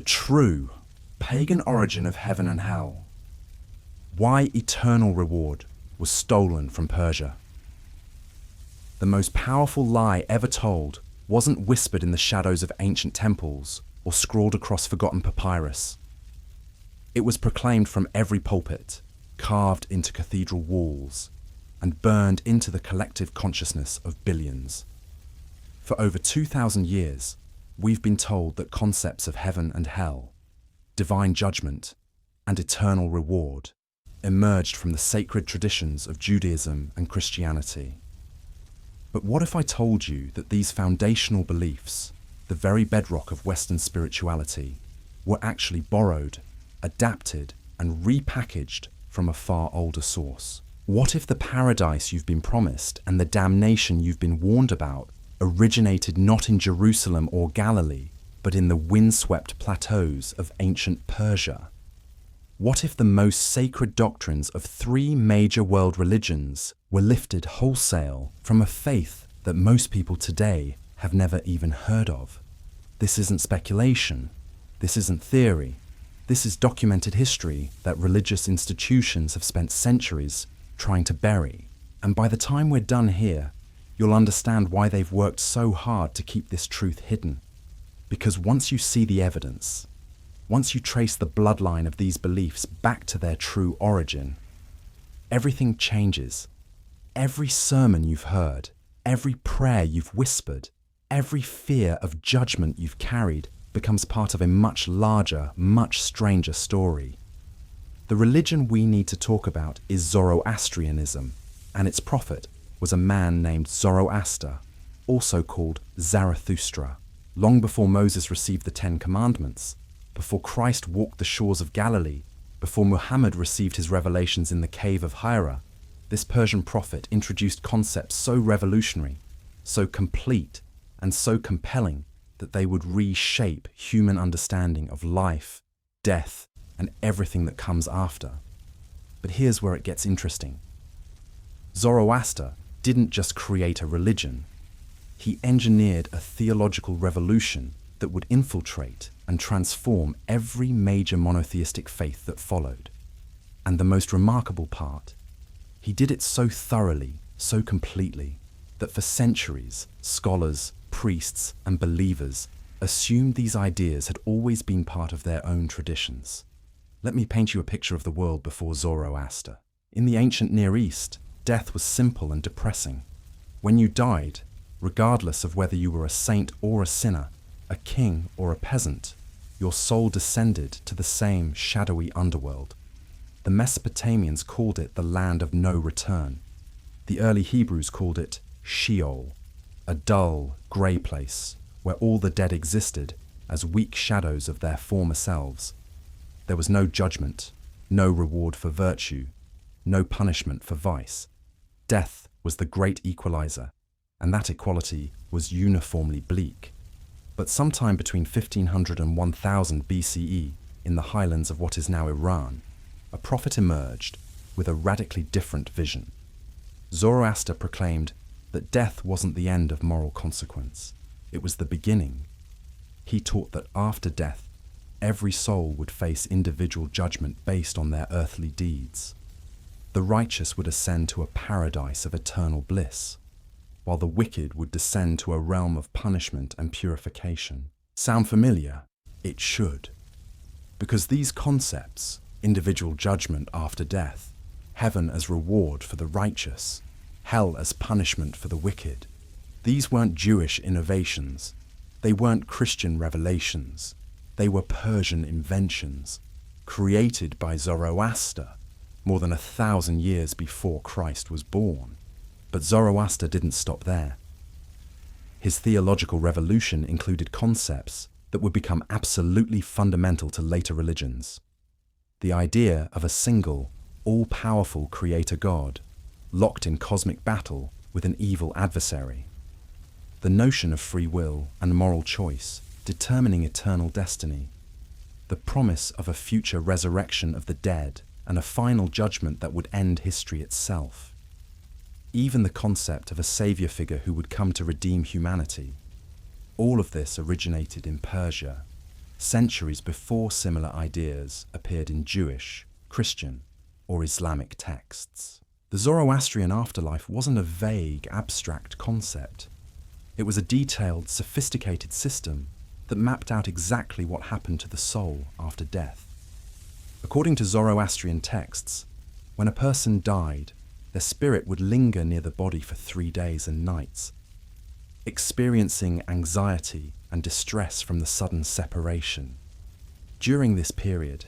true, pagan origin of heaven and hell. Why eternal reward was stolen from Persia. The most powerful lie ever told wasn't whispered in the shadows of ancient temples or scrawled across forgotten papyrus. It was proclaimed from every pulpit, carved into cathedral walls, and burned into the collective consciousness of billions. For over 2,000 years, we've been told that concepts of heaven and hell, divine judgment, and eternal reward emerged from the sacred traditions of Judaism and Christianity. But what if I told you that these foundational beliefs, the very bedrock of Western spirituality, were actually borrowed, adapted, and repackaged from a far older source? What if the paradise you've been promised and the damnation you've been warned about originated not in Jerusalem or Galilee, but in the windswept plateaus of ancient Persia? What if the most sacred doctrines of 3 major world religions were lifted wholesale from a faith that most people today have never even heard of? This isn't speculation. This isn't theory. This is documented history that religious institutions have spent centuries trying to bury. And by the time we're done here, you'll understand why they've worked so hard to keep this truth hidden. Because once you see the evidence, once you trace the bloodline of these beliefs back to their true origin, everything changes. Every sermon you've heard, every prayer you've whispered, every fear of judgment you've carried becomes part of a much larger, much stranger story. The religion we need to talk about is Zoroastrianism, and its prophet was a man named Zoroaster, also called Zarathustra. Long before Moses received the 10 Commandments, before Christ walked the shores of Galilee, before Muhammad received his revelations in the cave of Hira, this Persian prophet introduced concepts so revolutionary, so complete, and so compelling that they would reshape human understanding of life, death, and everything that comes after. But here's where it gets interesting. Zoroaster didn't just create a religion. He engineered a theological revolution that would infiltrate and transform every major monotheistic faith that followed. And the most remarkable part, he did it so thoroughly, so completely, that for centuries, scholars, priests, and believers assumed these ideas had always been part of their own traditions. Let me paint you a picture of the world before Zoroaster. In the ancient Near East, death was simple and depressing. When you died, regardless of whether you were a saint or a sinner, a king or a peasant, your soul descended to the same shadowy underworld. The Mesopotamians called it the land of no return. The early Hebrews called it Sheol, a dull, grey place where all the dead existed as weak shadows of their former selves. There was no judgment, no reward for virtue, no punishment for vice. Death was the great equalizer, and that equality was uniformly bleak. But sometime between 1500 and 1000 BCE, in the highlands of what is now Iran, a prophet emerged with a radically different vision. Zoroaster proclaimed that death wasn't the end of moral consequence, it was the beginning. He taught that after death, every soul would face individual judgment based on their earthly deeds. The righteous would ascend to a paradise of eternal bliss, while the wicked would descend to a realm of punishment and purification. Sound familiar? It should. Because these concepts, individual judgment after death, heaven as reward for the righteous, hell as punishment for the wicked, these weren't Jewish innovations. They weren't Christian revelations. They were Persian inventions, created by Zoroaster more than 1,000 years before Christ was born. But Zoroaster didn't stop there. His theological revolution included concepts that would become absolutely fundamental to later religions. The idea of a single, all-powerful creator God, locked in cosmic battle with an evil adversary. The notion of free will and moral choice determining eternal destiny. The promise of a future resurrection of the dead and a final judgment that would end history itself. Even the concept of a savior figure who would come to redeem humanity. All of this originated in Persia, centuries before similar ideas appeared in Jewish, Christian, or Islamic texts. The Zoroastrian afterlife wasn't a vague, abstract concept. It was a detailed, sophisticated system that mapped out exactly what happened to the soul after death. According to Zoroastrian texts, when a person died, their spirit would linger near the body for 3 days and nights, experiencing anxiety and distress from the sudden separation. During this period,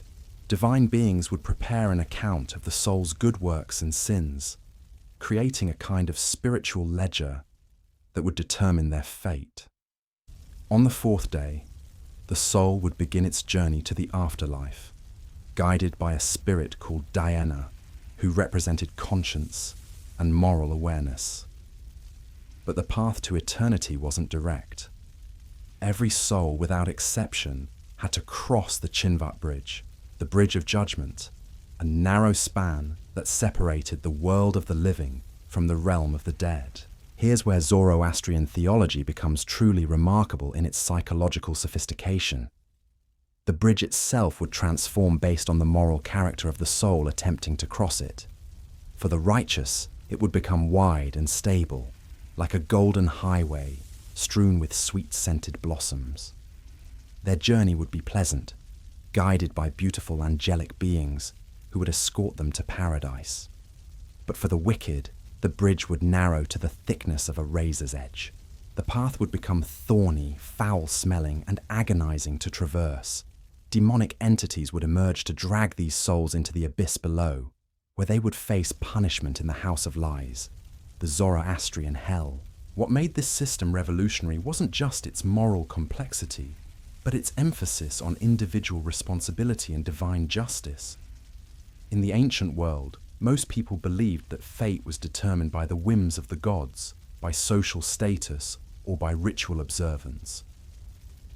divine beings would prepare an account of the soul's good works and sins, creating a kind of spiritual ledger that would determine their fate. On the 4th day, the soul would begin its journey to the afterlife, guided by a spirit called Diana, who represented conscience and moral awareness. But the path to eternity wasn't direct. Every soul, without exception, had to cross the Chinvat Bridge, the Bridge of Judgment, a narrow span that separated the world of the living from the realm of the dead. Here's where Zoroastrian theology becomes truly remarkable in its psychological sophistication. The bridge itself would transform based on the moral character of the soul attempting to cross it. For the righteous, it would become wide and stable, like a golden highway strewn with sweet-scented blossoms. Their journey would be pleasant, guided by beautiful angelic beings who would escort them to paradise. But for the wicked, the bridge would narrow to the thickness of a razor's edge. The path would become thorny, foul-smelling, and agonizing to traverse. Demonic entities would emerge to drag these souls into the abyss below, where they would face punishment in the House of Lies, the Zoroastrian hell. What made this system revolutionary wasn't just its moral complexity, but its emphasis on individual responsibility and divine justice. In the ancient world, most people believed that fate was determined by the whims of the gods, by social status, or by ritual observance.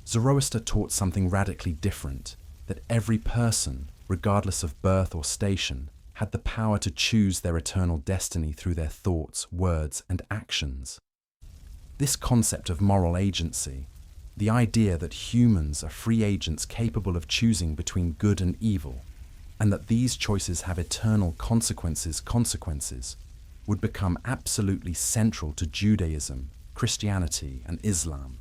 Zoroaster taught something radically different, that every person, regardless of birth or station, had the power to choose their eternal destiny through their thoughts, words, and actions. This concept of moral agency, the idea that humans are free agents capable of choosing between good and evil, and that these choices have eternal consequences, would become absolutely central to Judaism, Christianity, and Islam.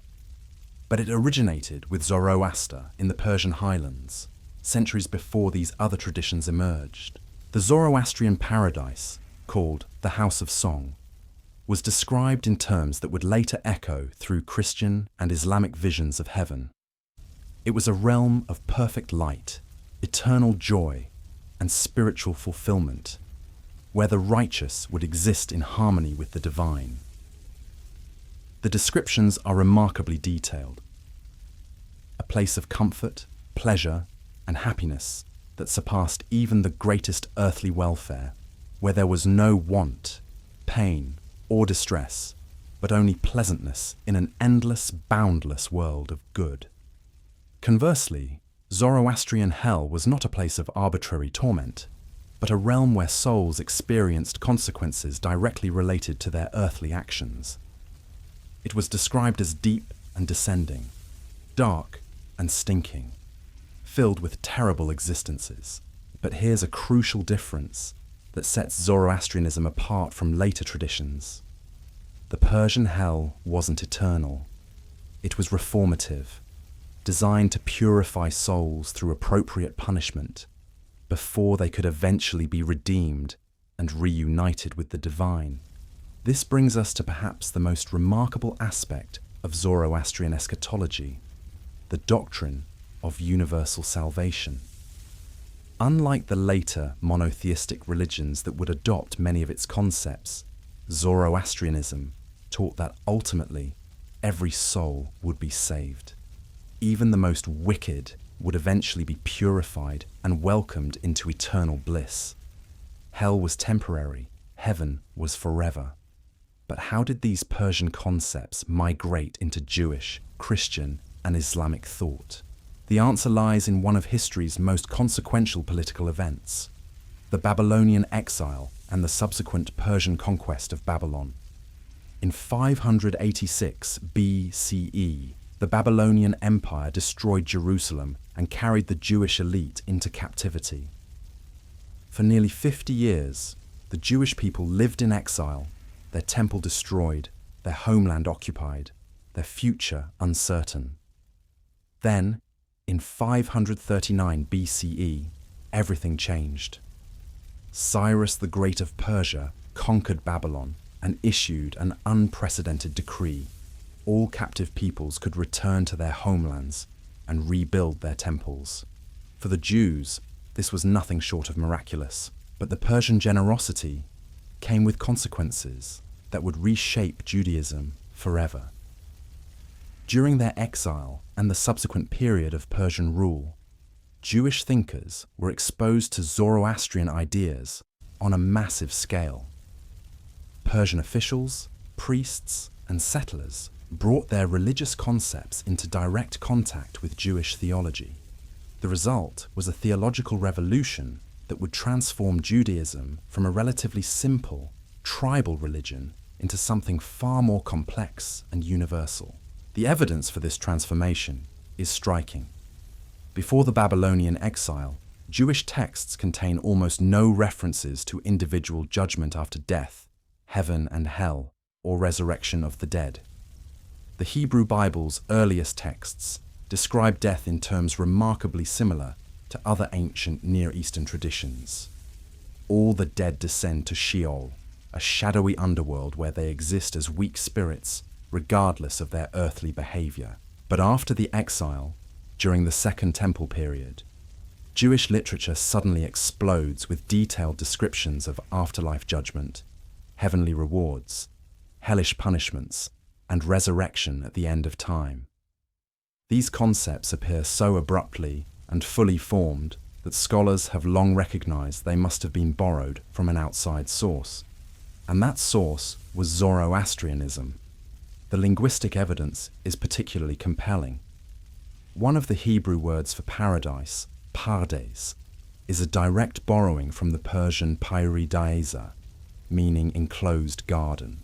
But it originated with Zoroaster in the Persian highlands, centuries before these other traditions emerged. The Zoroastrian paradise, called the House of Song, was described in terms that would later echo through Christian and Islamic visions of heaven. It was a realm of perfect light, eternal joy, and spiritual fulfillment, where the righteous would exist in harmony with the divine. The descriptions are remarkably detailed. A place of comfort, pleasure, and happiness that surpassed even the greatest earthly welfare, where there was no want, pain, or distress, but only pleasantness in an endless, boundless world of good. Conversely, Zoroastrian hell was not a place of arbitrary torment, but a realm where souls experienced consequences directly related to their earthly actions. It was described as deep and descending, dark and stinking, filled with terrible existences. But here's a crucial difference that sets Zoroastrianism apart from later traditions. The Persian hell wasn't eternal. It was reformative, designed to purify souls through appropriate punishment before they could eventually be redeemed and reunited with the divine. This brings us to perhaps the most remarkable aspect of Zoroastrian eschatology, the doctrine of universal salvation. Unlike the later monotheistic religions that would adopt many of its concepts, Zoroastrianism taught that ultimately every soul would be saved. Even the most wicked would eventually be purified and welcomed into eternal bliss. Hell was temporary, heaven was forever. But how did these Persian concepts migrate into Jewish, Christian, and Islamic thought? The answer lies in one of history's most consequential political events, the Babylonian exile and the subsequent Persian conquest of Babylon. In 586 BCE, The Babylonian Empire destroyed Jerusalem and carried the Jewish elite into captivity. For nearly 50 years, the Jewish people lived in exile, their temple destroyed, their homeland occupied, their future uncertain. Then, in 539 BCE, everything changed. Cyrus the Great of Persia conquered Babylon and issued an unprecedented decree. All captive peoples could return to their homelands and rebuild their temples. For the Jews, this was nothing short of miraculous, but the Persian generosity came with consequences that would reshape Judaism forever. During their exile and the subsequent period of Persian rule, Jewish thinkers were exposed to Zoroastrian ideas on a massive scale. Persian officials, priests, and settlers brought their religious concepts into direct contact with Jewish theology. The result was a theological revolution that would transform Judaism from a relatively simple, tribal religion into something far more complex and universal. The evidence for this transformation is striking. Before the Babylonian exile, Jewish texts contain almost no references to individual judgment after death, heaven and hell, or resurrection of the dead. The Hebrew Bible's earliest texts describe death in terms remarkably similar to other ancient Near Eastern traditions. All the dead descend to Sheol, a shadowy underworld where they exist as weak spirits, regardless of their earthly behavior. But after the exile, during the Second Temple period, Jewish literature suddenly explodes with detailed descriptions of afterlife judgment, heavenly rewards, hellish punishments, and resurrection at the end of time. These concepts appear so abruptly and fully formed that scholars have long recognized they must have been borrowed from an outside source. And that source was Zoroastrianism. The linguistic evidence is particularly compelling. One of the Hebrew words for paradise, pardes, is a direct borrowing from the Persian paradisa, meaning enclosed garden.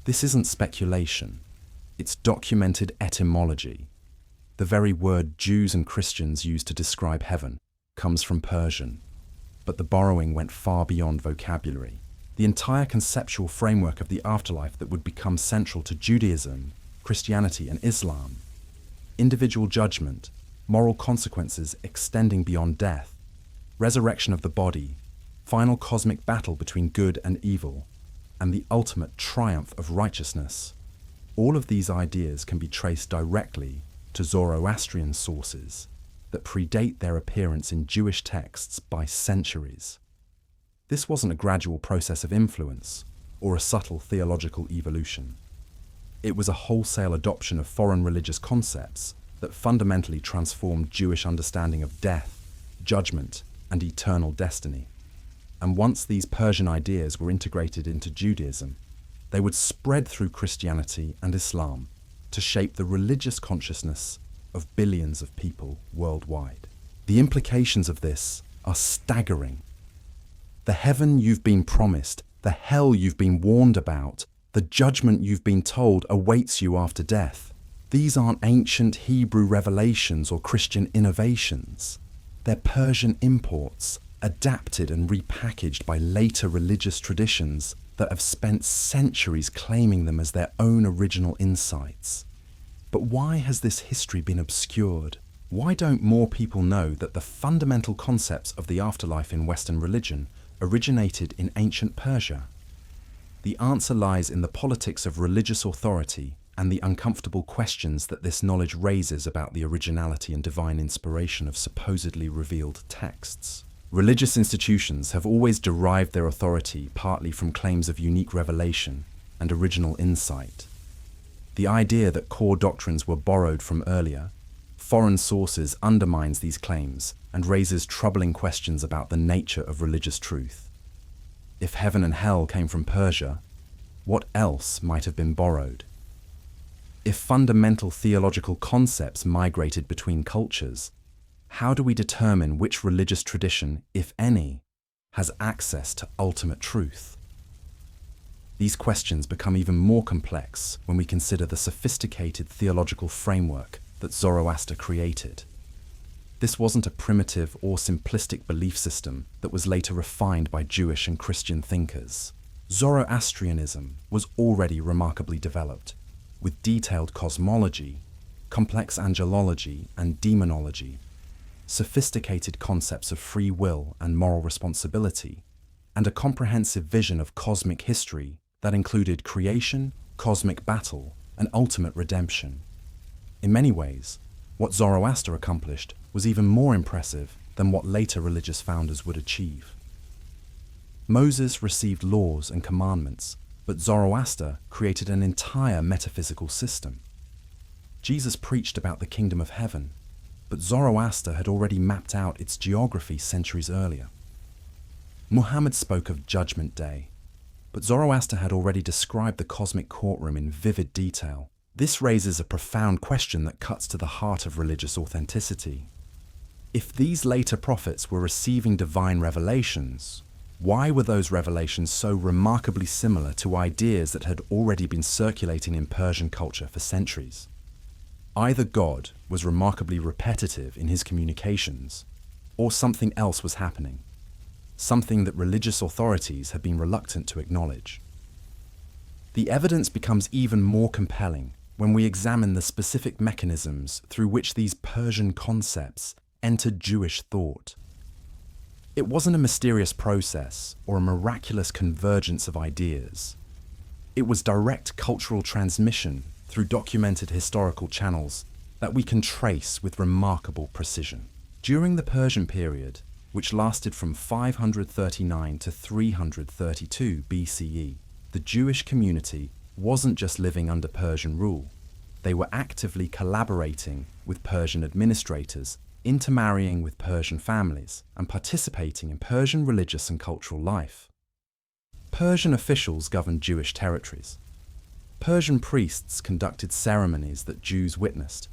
This isn't speculation, it's documented etymology. The very word Jews and Christians use to describe heaven comes from Persian, but the borrowing went far beyond vocabulary. The entire conceptual framework of the afterlife that would become central to Judaism, Christianity, and Islam, individual judgment, moral consequences extending beyond death, resurrection of the body, final cosmic battle between good and evil, and the ultimate triumph of righteousness. All of these ideas can be traced directly to Zoroastrian sources that predate their appearance in Jewish texts by centuries. This wasn't a gradual process of influence or a subtle theological evolution. It was a wholesale adoption of foreign religious concepts that fundamentally transformed Jewish understanding of death, judgment, and eternal destiny. And once these Persian ideas were integrated into Judaism, they would spread through Christianity and Islam to shape the religious consciousness of billions of people worldwide. The implications of this are staggering. The heaven you've been promised, the hell you've been warned about, the judgment you've been told awaits you after death. These aren't ancient Hebrew revelations or Christian innovations. They're Persian imports, adapted and repackaged by later religious traditions that have spent centuries claiming them as their own original insights. But why has this history been obscured? Why don't more people know that the fundamental concepts of the afterlife in Western religion originated in ancient Persia? The answer lies in the politics of religious authority and the uncomfortable questions that this knowledge raises about the originality and divine inspiration of supposedly revealed texts. Religious institutions have always derived their authority partly from claims of unique revelation and original insight. The idea that core doctrines were borrowed from earlier, foreign sources undermines these claims and raises troubling questions about the nature of religious truth. If heaven and hell came from Persia, what else might have been borrowed? If fundamental theological concepts migrated between cultures, how do we determine which religious tradition, if any, has access to ultimate truth? These questions become even more complex when we consider the sophisticated theological framework that Zoroaster created. This wasn't a primitive or simplistic belief system that was later refined by Jewish and Christian thinkers. Zoroastrianism was already remarkably developed, with detailed cosmology, complex angelology and demonology, sophisticated concepts of free will and moral responsibility, and a comprehensive vision of cosmic history that included creation, cosmic battle, and ultimate redemption. In many ways, what Zoroaster accomplished was even more impressive than what later religious founders would achieve. Moses received laws and commandments, but Zoroaster created an entire metaphysical system. Jesus preached about the kingdom of heaven, but Zoroaster had already mapped out its geography centuries earlier. Muhammad spoke of Judgment Day, but Zoroaster had already described the cosmic courtroom in vivid detail. This raises a profound question that cuts to the heart of religious authenticity. If these later prophets were receiving divine revelations, why were those revelations so remarkably similar to ideas that had already been circulating in Persian culture for centuries? Either God was remarkably repetitive in his communications, or something else was happening, something that religious authorities had been reluctant to acknowledge. The evidence becomes even more compelling when we examine the specific mechanisms through which these Persian concepts entered Jewish thought. It wasn't a mysterious process or a miraculous convergence of ideas. It was direct cultural transmission through documented historical channels that we can trace with remarkable precision. During the Persian period, which lasted from 539 to 332 BCE, the Jewish community wasn't just living under Persian rule. They were actively collaborating with Persian administrators, intermarrying with Persian families, and participating in Persian religious and cultural life. Persian officials governed Jewish territories. Persian priests conducted ceremonies that Jews witnessed.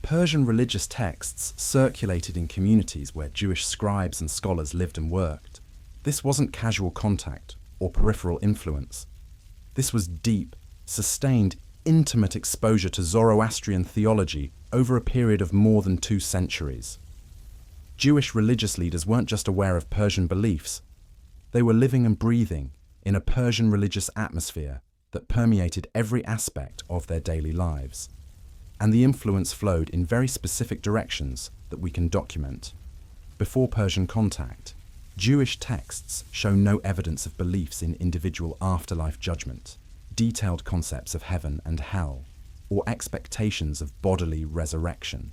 Persian religious texts circulated in communities where Jewish scribes and scholars lived and worked. This wasn't casual contact or peripheral influence. This was deep, sustained, intimate exposure to Zoroastrian theology over a period of more than 2 centuries. Jewish religious leaders weren't just aware of Persian beliefs. They were living and breathing in a Persian religious atmosphere that permeated every aspect of their daily lives. And the influence flowed in very specific directions that we can document. Before Persian contact, Jewish texts show no evidence of beliefs in individual afterlife judgment, detailed concepts of heaven and hell, or expectations of bodily resurrection.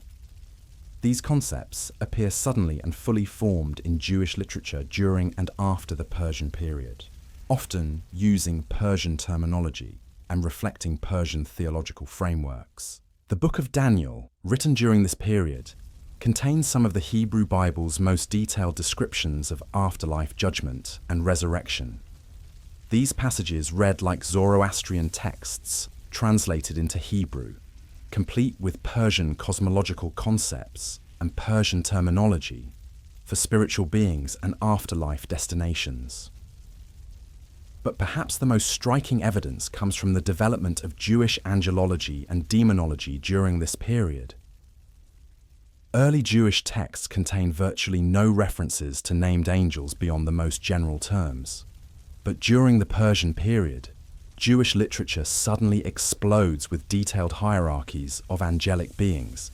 These concepts appear suddenly and fully formed in Jewish literature during and after the Persian period, often using Persian terminology and reflecting Persian theological frameworks. The Book of Daniel, written during this period, contains some of the Hebrew Bible's most detailed descriptions of afterlife judgment and resurrection. These passages read like Zoroastrian texts translated into Hebrew, complete with Persian cosmological concepts and Persian terminology for spiritual beings and afterlife destinations. But perhaps the most striking evidence comes from the development of Jewish angelology and demonology during this period. Early Jewish texts contain virtually no references to named angels beyond the most general terms. But during the Persian period, Jewish literature suddenly explodes with detailed hierarchies of angelic beings,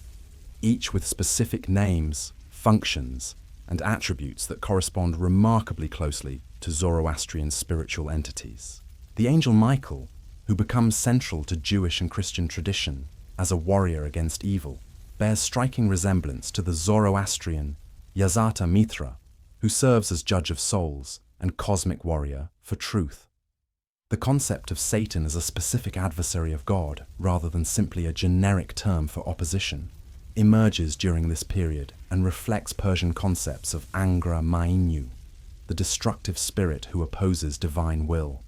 each with specific names, functions, and attributes that correspond remarkably closely to Zoroastrian spiritual entities. The angel Michael, who becomes central to Jewish and Christian tradition as a warrior against evil, bears striking resemblance to the Zoroastrian Yazata Mitra, who serves as judge of souls and cosmic warrior for truth. The concept of Satan as a specific adversary of God, rather than simply a generic term for opposition, emerges during this period and reflects Persian concepts of Angra Mainyu, the destructive spirit who opposes divine will.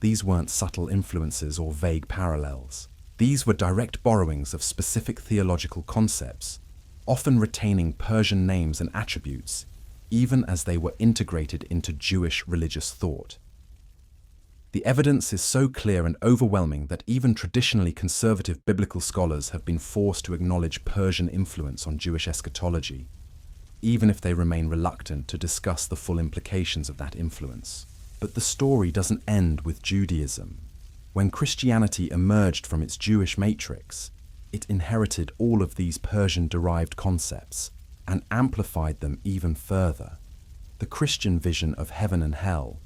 These weren't subtle influences or vague parallels. These were direct borrowings of specific theological concepts, often retaining Persian names and attributes, even as they were integrated into Jewish religious thought. The evidence is so clear and overwhelming that even traditionally conservative biblical scholars have been forced to acknowledge Persian influence on Jewish eschatology, even if they remain reluctant to discuss the full implications of that influence. But the story doesn't end with Judaism. When Christianity emerged from its Jewish matrix, it inherited all of these Persian-derived concepts and amplified them even further. The Christian vision of heaven and hell,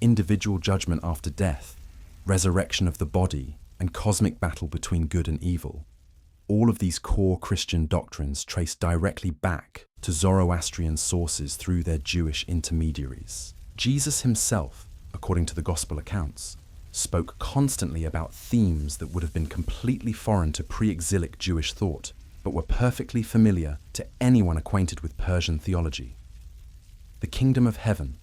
individual judgment after death, resurrection of the body, and cosmic battle between good and evil. All of these core Christian doctrines trace directly back to Zoroastrian sources through their Jewish intermediaries. Jesus himself, according to the Gospel accounts, spoke constantly about themes that would have been completely foreign to pre-exilic Jewish thought, but were perfectly familiar to anyone acquainted with Persian theology. The kingdom of heaven,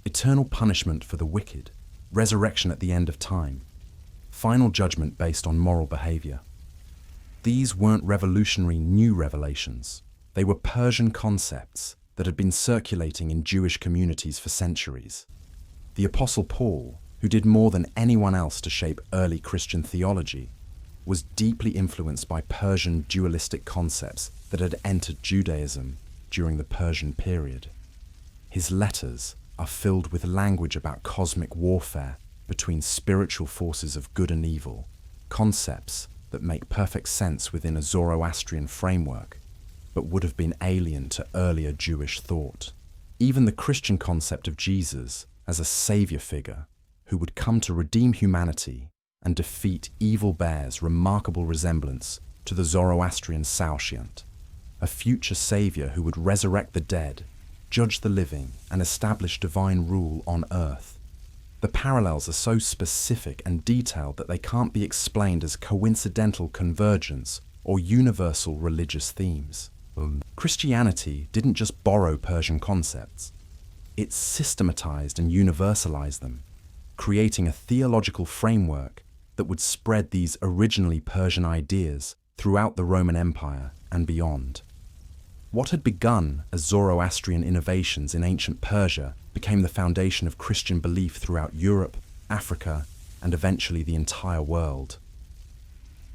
eternal punishment for the wicked, resurrection at the end of time, final judgment based on moral behavior. These weren't revolutionary new revelations. They were Persian concepts that had been circulating in Jewish communities for centuries. The Apostle Paul, who did more than anyone else to shape early Christian theology, was deeply influenced by Persian dualistic concepts that had entered Judaism during the Persian period. His letters are filled with language about cosmic warfare between spiritual forces of good and evil, concepts that make perfect sense within a Zoroastrian framework, but would have been alien to earlier Jewish thought. Even the Christian concept of Jesus as a savior figure who would come to redeem humanity and defeat evil bears remarkable resemblance to the Zoroastrian Saoshyant, a future savior who would resurrect the dead, judge the living, and establish divine rule on earth. The parallels are so specific and detailed that they can't be explained as coincidental convergence or universal religious themes. Christianity didn't just borrow Persian concepts. It systematized and universalized them, creating a theological framework that would spread these originally Persian ideas throughout the Roman Empire and beyond. What had begun as Zoroastrian innovations in ancient Persia became the foundation of Christian belief throughout Europe, Africa, and eventually the entire world.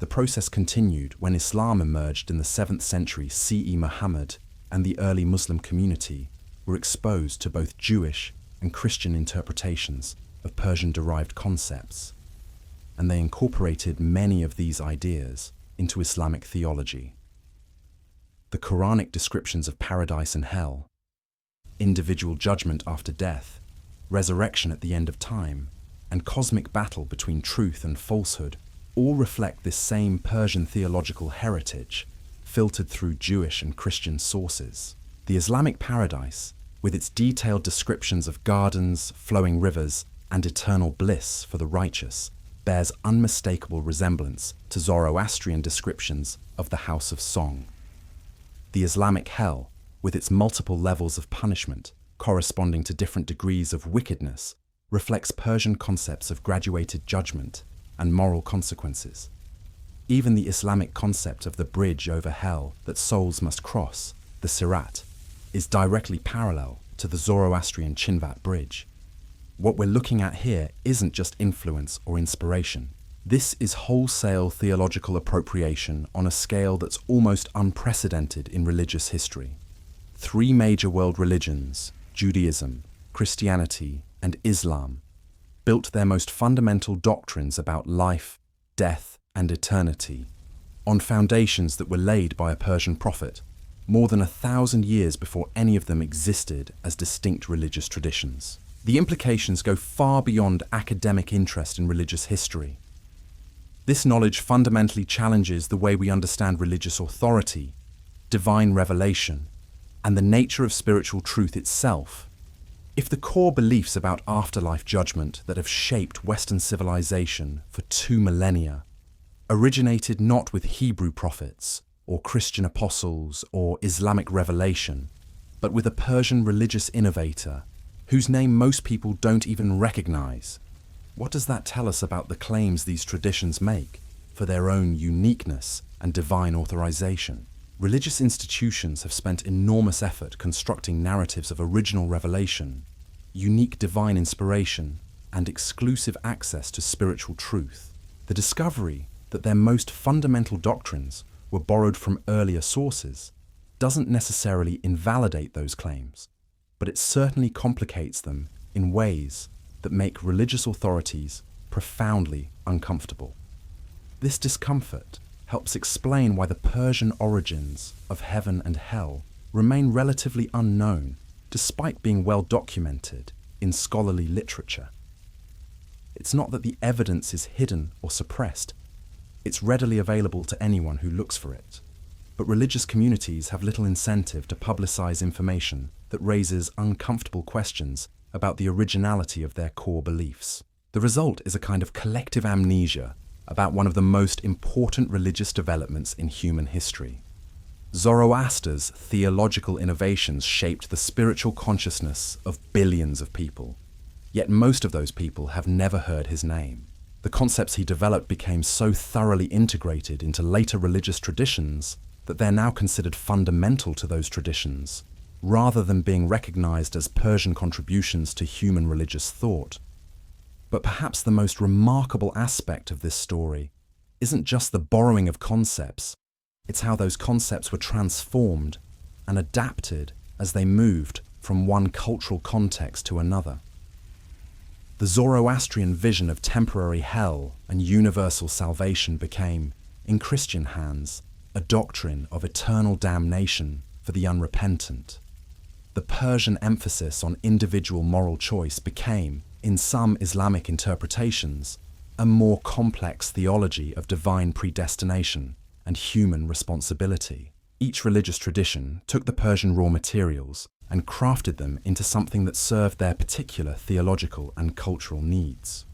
The process continued when Islam emerged in the 7th century CE. Muhammad and the early Muslim community were exposed to both Jewish and Christian interpretations of Persian-derived concepts, and they incorporated many of these ideas into Islamic theology. The Quranic descriptions of paradise and hell, individual judgment after death, resurrection at the end of time, and cosmic battle between truth and falsehood all reflect this same Persian theological heritage filtered through Jewish and Christian sources. The Islamic paradise, with its detailed descriptions of gardens, flowing rivers, and eternal bliss for the righteous, bears unmistakable resemblance to Zoroastrian descriptions of the House of Song. The Islamic hell, with its multiple levels of punishment corresponding to different degrees of wickedness, reflects Persian concepts of graduated judgment and moral consequences. Even the Islamic concept of the bridge over hell that souls must cross, the Sirat, is directly parallel to the Zoroastrian Chinvat Bridge. What we're looking at here isn't just influence or inspiration. This is wholesale theological appropriation on a scale that's almost unprecedented in religious history. 3 major world religions, Judaism, Christianity, and Islam, built their most fundamental doctrines about life, death, and eternity on foundations that were laid by a Persian prophet, more than 1,000 years before any of them existed as distinct religious traditions. The implications go far beyond academic interest in religious history. This knowledge fundamentally challenges the way we understand religious authority, divine revelation, and the nature of spiritual truth itself. If the core beliefs about afterlife judgment that have shaped Western civilization for 2 millennia originated not with Hebrew prophets or Christian apostles or Islamic revelation, but with a Persian religious innovator whose name most people don't even recognize, what does that tell us about the claims these traditions make for their own uniqueness and divine authorization? Religious institutions have spent enormous effort constructing narratives of original revelation, unique divine inspiration, and exclusive access to spiritual truth. The discovery that their most fundamental doctrines were borrowed from earlier sources doesn't necessarily invalidate those claims, but it certainly complicates them in ways that make religious authorities profoundly uncomfortable. This discomfort helps explain why the Persian origins of heaven and hell remain relatively unknown despite being well documented in scholarly literature. It's not that the evidence is hidden or suppressed. It's readily available to anyone who looks for it. But religious communities have little incentive to publicize information that raises uncomfortable questions about the originality of their core beliefs. The result is a kind of collective amnesia about one of the most important religious developments in human history. Zoroaster's theological innovations shaped the spiritual consciousness of billions of people, yet most of those people have never heard his name. The concepts he developed became so thoroughly integrated into later religious traditions that they're now considered fundamental to those traditions, rather than being recognized as Persian contributions to human religious thought. But perhaps the most remarkable aspect of this story isn't just the borrowing of concepts, it's how those concepts were transformed and adapted as they moved from one cultural context to another. The Zoroastrian vision of temporary hell and universal salvation became, in Christian hands, a doctrine of eternal damnation for the unrepentant. The Persian emphasis on individual moral choice became, in some Islamic interpretations, a more complex theology of divine predestination and human responsibility. Each religious tradition took the Persian raw materials and crafted them into something that served their particular theological and cultural needs.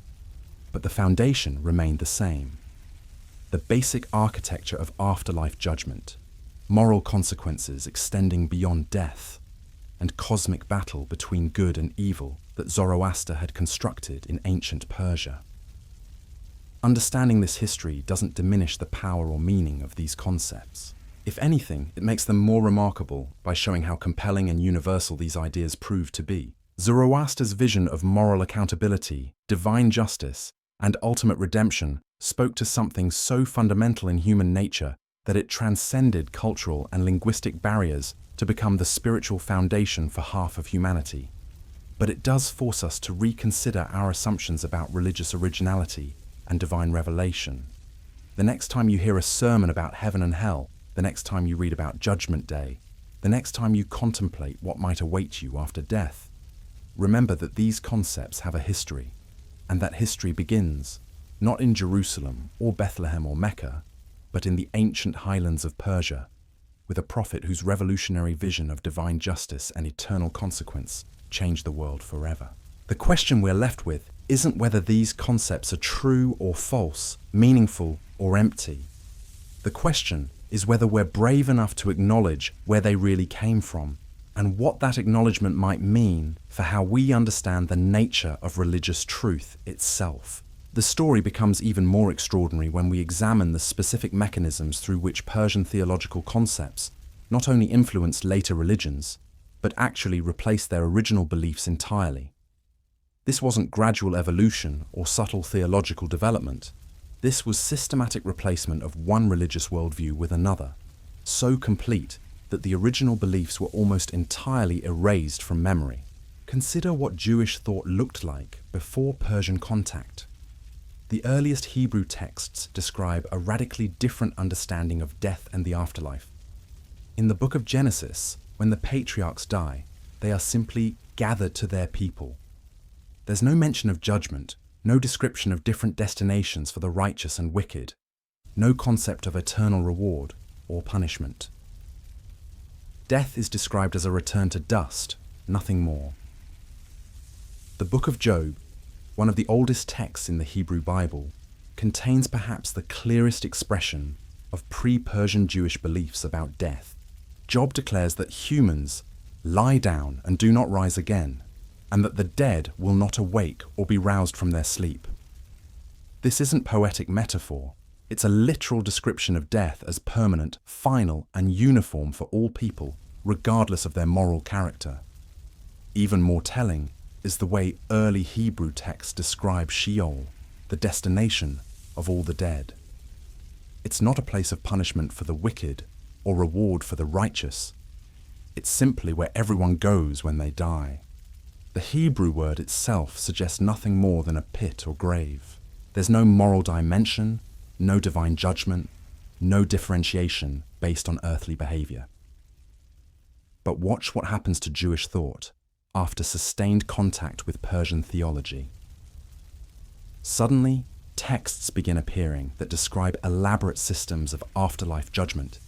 But the foundation remained the same. The basic architecture of afterlife judgment, moral consequences extending beyond death, and cosmic battle between good and evil that Zoroaster had constructed in ancient Persia. Understanding this history doesn't diminish the power or meaning of these concepts. If anything, it makes them more remarkable by showing how compelling and universal these ideas prove to be. Zoroaster's vision of moral accountability, divine justice, and ultimate redemption spoke to something so fundamental in human nature that it transcended cultural and linguistic barriers to become the spiritual foundation for half of humanity. But it does force us to reconsider our assumptions about religious originality and divine revelation. The next time you hear a sermon about heaven and hell, the next time you read about Judgment Day, the next time you contemplate what might await you after death, remember that these concepts have a history, and that history begins not in Jerusalem or Bethlehem or Mecca, but in the ancient highlands of Persia, with a prophet whose revolutionary vision of divine justice and eternal consequence changed the world forever. The question we're left with isn't whether these concepts are true or false, meaningful or empty. The question is whether we're brave enough to acknowledge where they really came from and what that acknowledgement might mean for how we understand the nature of religious truth itself. The story becomes even more extraordinary when we examine the specific mechanisms through which Persian theological concepts not only influenced later religions, but actually replaced their original beliefs entirely. This wasn't gradual evolution or subtle theological development. This was systematic replacement of one religious worldview with another, so complete that the original beliefs were almost entirely erased from memory. Consider what Jewish thought looked like before Persian contact. The earliest Hebrew texts describe a radically different understanding of death and the afterlife. In the book of Genesis, when the patriarchs die, they are simply gathered to their people. There's no mention of judgment, no description of different destinations for the righteous and wicked, no concept of eternal reward or punishment. Death is described as a return to dust, nothing more. The book of Job, one of the oldest texts in the Hebrew Bible, contains perhaps the clearest expression of pre-Persian Jewish beliefs about death. Job declares that humans lie down and do not rise again, and that the dead will not awake or be roused from their sleep. This isn't poetic metaphor, it's a literal description of death as permanent, final, and uniform for all people, regardless of their moral character. Even more telling, is the way early Hebrew texts describe Sheol, the destination of all the dead. It's not a place of punishment for the wicked or reward for the righteous. It's simply where everyone goes when they die. The Hebrew word itself suggests nothing more than a pit or grave. There's no moral dimension, no divine judgment, no differentiation based on earthly behavior. But watch what happens to Jewish thought after sustained contact with Persian theology. Suddenly, texts begin appearing that describe elaborate systems of afterlife judgment,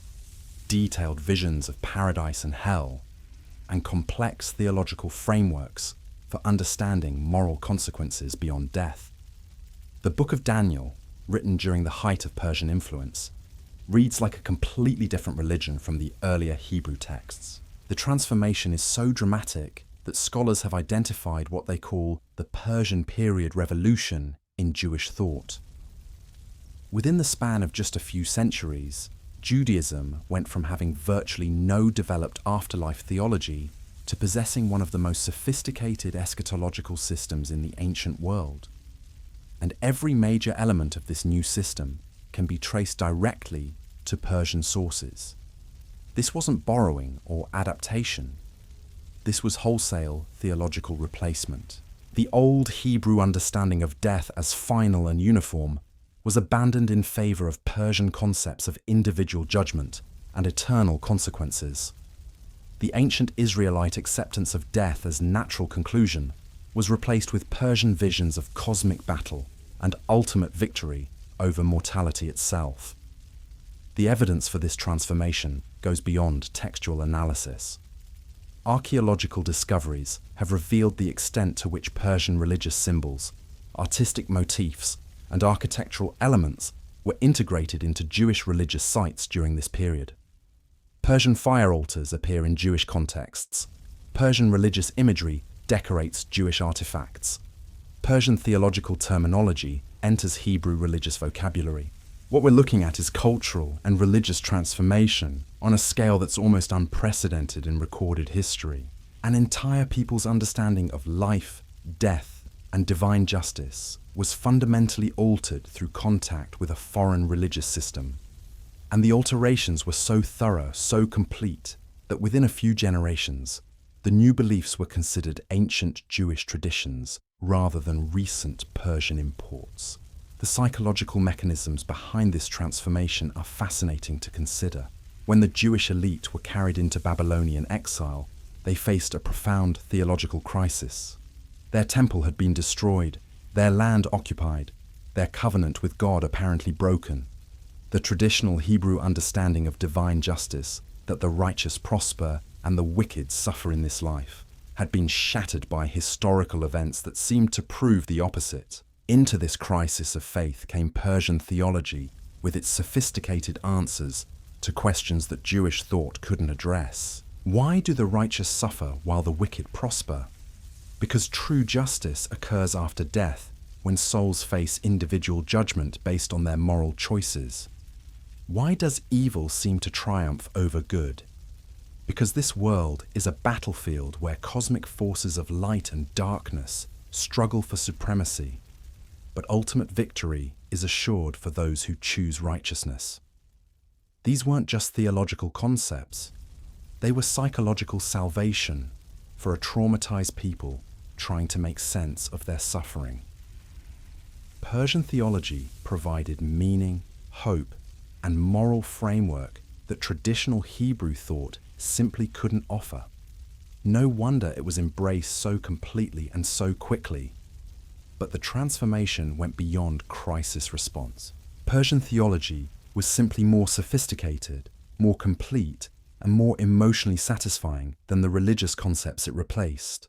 detailed visions of paradise and hell, and complex theological frameworks for understanding moral consequences beyond death. The Book of Daniel, written during the height of Persian influence, reads like a completely different religion from the earlier Hebrew texts. The transformation is so dramatic that scholars have identified what they call the Persian period revolution in Jewish thought. Within the span of just a few centuries, Judaism went from having virtually no developed afterlife theology to possessing one of the most sophisticated eschatological systems in the ancient world. And every major element of this new system can be traced directly to Persian sources. This wasn't borrowing or adaptation. This was wholesale theological replacement. The old Hebrew understanding of death as final and uniform was abandoned in favor of Persian concepts of individual judgment and eternal consequences. The ancient Israelite acceptance of death as natural conclusion was replaced with Persian visions of cosmic battle and ultimate victory over mortality itself. The evidence for this transformation goes beyond textual analysis. Archaeological discoveries have revealed the extent to which Persian religious symbols, artistic motifs, and architectural elements were integrated into Jewish religious sites during this period. Persian fire altars appear in Jewish contexts. Persian religious imagery decorates Jewish artifacts. Persian theological terminology enters Hebrew religious vocabulary. What we're looking at is cultural and religious transformation on a scale that's almost unprecedented in recorded history. An entire people's understanding of life, death, and divine justice was fundamentally altered through contact with a foreign religious system. And the alterations were so thorough, so complete, that within a few generations, the new beliefs were considered ancient Jewish traditions rather than recent Persian imports. The psychological mechanisms behind this transformation are fascinating to consider. When the Jewish elite were carried into Babylonian exile, they faced a profound theological crisis. Their temple had been destroyed, their land occupied, their covenant with God apparently broken. The traditional Hebrew understanding of divine justice, that the righteous prosper and the wicked suffer in this life, had been shattered by historical events that seemed to prove the opposite. Into this crisis of faith came Persian theology with its sophisticated answers to questions that Jewish thought couldn't address. Why do the righteous suffer while the wicked prosper? Because true justice occurs after death, when souls face individual judgment based on their moral choices. Why does evil seem to triumph over good? Because this world is a battlefield where cosmic forces of light and darkness struggle for supremacy, but ultimate victory is assured for those who choose righteousness. These weren't just theological concepts. They were psychological salvation for a traumatized people trying to make sense of their suffering. Persian theology provided meaning, hope, and moral framework that traditional Hebrew thought simply couldn't offer. No wonder it was embraced so completely and so quickly. But the transformation went beyond crisis response. Persian theology was simply more sophisticated, more complete, and more emotionally satisfying than the religious concepts it replaced.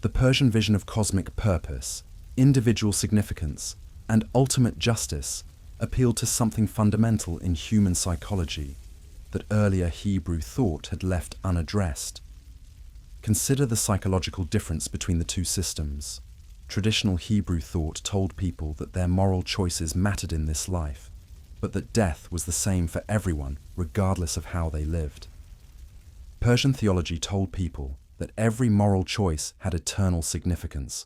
The Persian vision of cosmic purpose, individual significance, and ultimate justice appealed to something fundamental in human psychology that earlier Hebrew thought had left unaddressed. Consider the psychological difference between the two systems. Traditional Hebrew thought told people that their moral choices mattered in this life, but that death was the same for everyone, regardless of how they lived. Persian theology told people that every moral choice had eternal significance,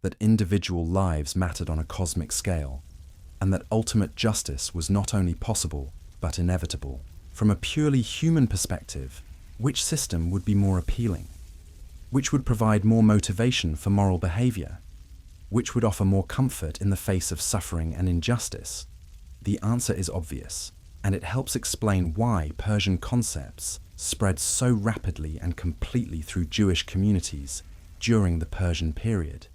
that individual lives mattered on a cosmic scale, and that ultimate justice was not only possible, but inevitable. From a purely human perspective, which system would be more appealing? Which would provide more motivation for moral behavior? Which would offer more comfort in the face of suffering and injustice? The answer is obvious, and it helps explain why Persian concepts spread so rapidly and completely through Jewish communities during the Persian period.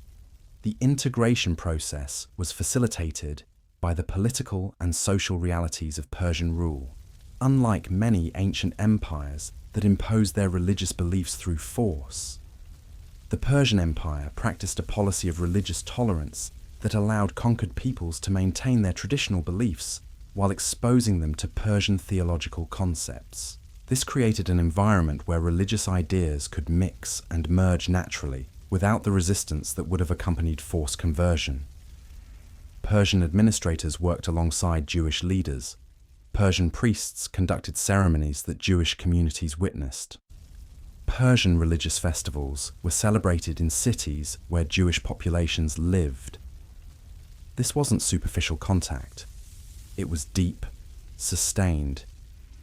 The integration process was facilitated by the political and social realities of Persian rule. Unlike many ancient empires that imposed their religious beliefs through force, the Persian Empire practiced a policy of religious tolerance that allowed conquered peoples to maintain their traditional beliefs while exposing them to Persian theological concepts. This created an environment where religious ideas could mix and merge naturally without the resistance that would have accompanied forced conversion. Persian administrators worked alongside Jewish leaders. Persian priests conducted ceremonies that Jewish communities witnessed. Persian religious festivals were celebrated in cities where Jewish populations lived. This wasn't superficial contact. It was deep, sustained,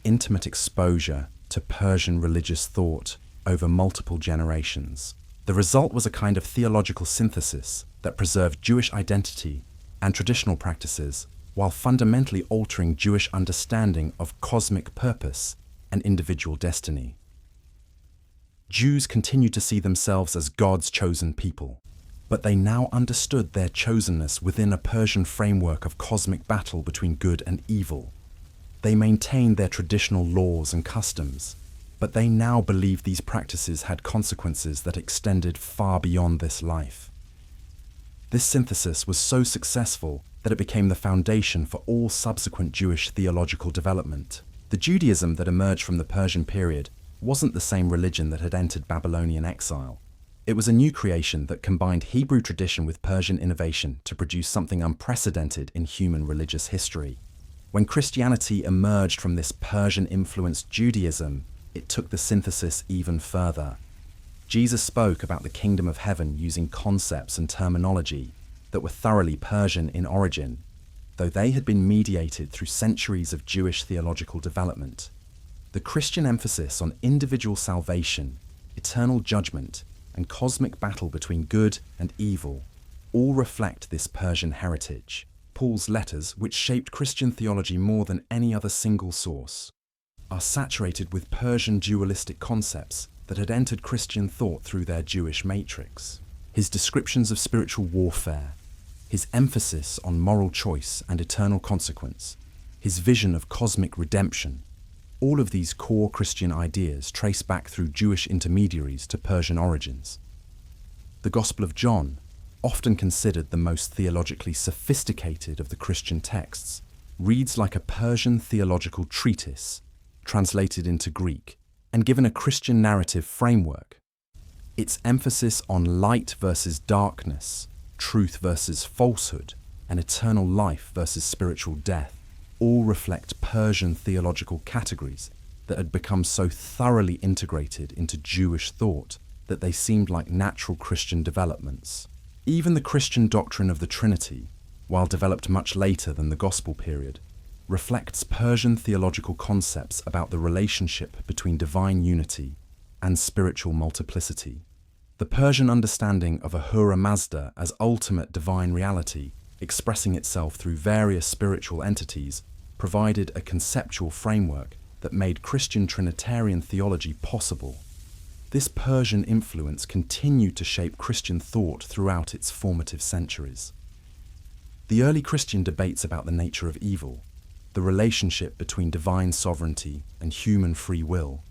intimate exposure to Persian religious thought over multiple generations. The result was a kind of theological synthesis that preserved Jewish identity and traditional practices while fundamentally altering Jewish understanding of cosmic purpose and individual destiny. Jews continued to see themselves as God's chosen people, but they now understood their chosenness within a Persian framework of cosmic battle between good and evil. They maintained their traditional laws and customs, but they now believed these practices had consequences that extended far beyond this life. This synthesis was so successful that it became the foundation for all subsequent Jewish theological development. The Judaism that emerged from the Persian period wasn't the same religion that had entered Babylonian exile. It was a new creation that combined Hebrew tradition with Persian innovation to produce something unprecedented in human religious history. When Christianity emerged from this Persian-influenced Judaism, it took the synthesis even further. Jesus spoke about the kingdom of heaven using concepts and terminology that were thoroughly Persian in origin, though they had been mediated through centuries of Jewish theological development. The Christian emphasis on individual salvation, eternal judgment, and cosmic battle between good and evil all reflect this Persian heritage. Paul's letters, which shaped Christian theology more than any other single source, are saturated with Persian dualistic concepts that had entered Christian thought through their Jewish matrix. His descriptions of spiritual warfare, his emphasis on moral choice and eternal consequence, his vision of cosmic redemption, all of these core Christian ideas trace back through Jewish intermediaries to Persian origins. The Gospel of John, often considered the most theologically sophisticated of the Christian texts, reads like a Persian theological treatise, translated into Greek, and given a Christian narrative framework. Its emphasis on light versus darkness, truth versus falsehood, and eternal life versus spiritual death all reflect Persian theological categories that had become so thoroughly integrated into Jewish thought that they seemed like natural Christian developments. Even the Christian doctrine of the Trinity, while developed much later than the Gospel period, reflects Persian theological concepts about the relationship between divine unity and spiritual multiplicity. The Persian understanding of Ahura Mazda as ultimate divine reality, expressing itself through various spiritual entities, provided a conceptual framework that made Christian Trinitarian theology possible. This Persian influence continued to shape Christian thought throughout its formative centuries. The early Christian debates about the nature of evil, the relationship between divine sovereignty and human free will,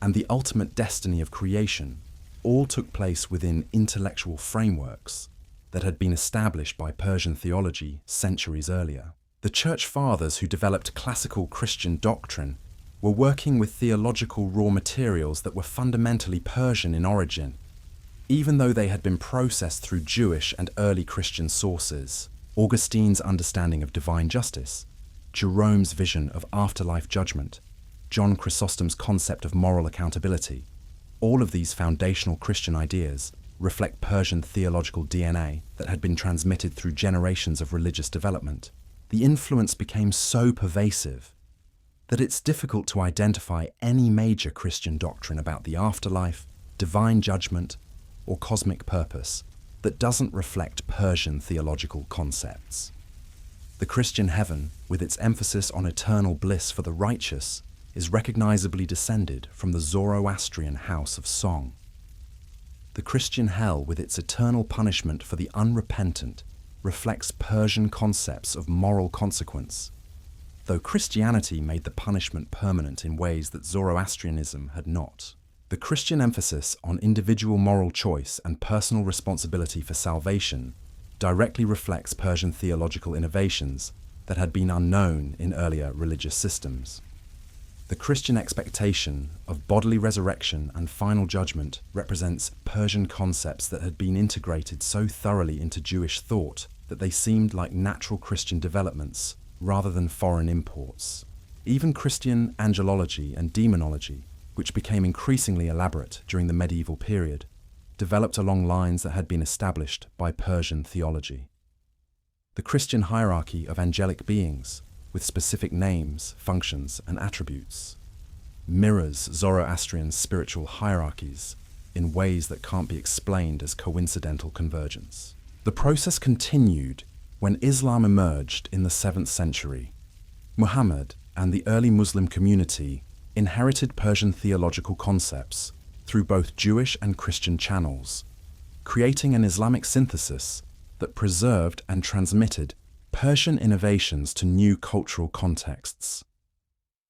and the ultimate destiny of creation all took place within intellectual frameworks that had been established by Persian theology centuries earlier. The Church Fathers who developed classical Christian doctrine were working with theological raw materials that were fundamentally Persian in origin, even though they had been processed through Jewish and early Christian sources. Augustine's understanding of divine justice, Jerome's vision of afterlife judgment, John Chrysostom's concept of moral accountability, All of these foundational Christian ideas reflect Persian theological DNA that had been transmitted through generations of religious development. The influence became so pervasive that it's difficult to identify any major Christian doctrine about the afterlife, divine judgment, or cosmic purpose that doesn't reflect Persian theological concepts. The Christian heaven, with its emphasis on eternal bliss for the righteous, is recognizably descended from the Zoroastrian house of song. The Christian hell, with its eternal punishment for the unrepentant, reflects Persian concepts of moral consequence, though Christianity made the punishment permanent in ways that Zoroastrianism had not. The Christian emphasis on individual moral choice and personal responsibility for salvation directly reflects Persian theological innovations that had been unknown in earlier religious systems. The Christian expectation of bodily resurrection and final judgment represents Persian concepts that had been integrated so thoroughly into Jewish thought that they seemed like natural Christian developments rather than foreign imports. Even Christian angelology and demonology, which became increasingly elaborate during the medieval period, developed along lines that had been established by Persian theology. The Christian hierarchy of angelic beings, with specific names, functions, and attributes, mirrors Zoroastrian spiritual hierarchies in ways that can't be explained as coincidental convergence. The process continued when Islam emerged in the 7th century. Muhammad and the early Muslim community inherited Persian theological concepts through both Jewish and Christian channels, creating an Islamic synthesis that preserved and transmitted Persian innovations to new cultural contexts.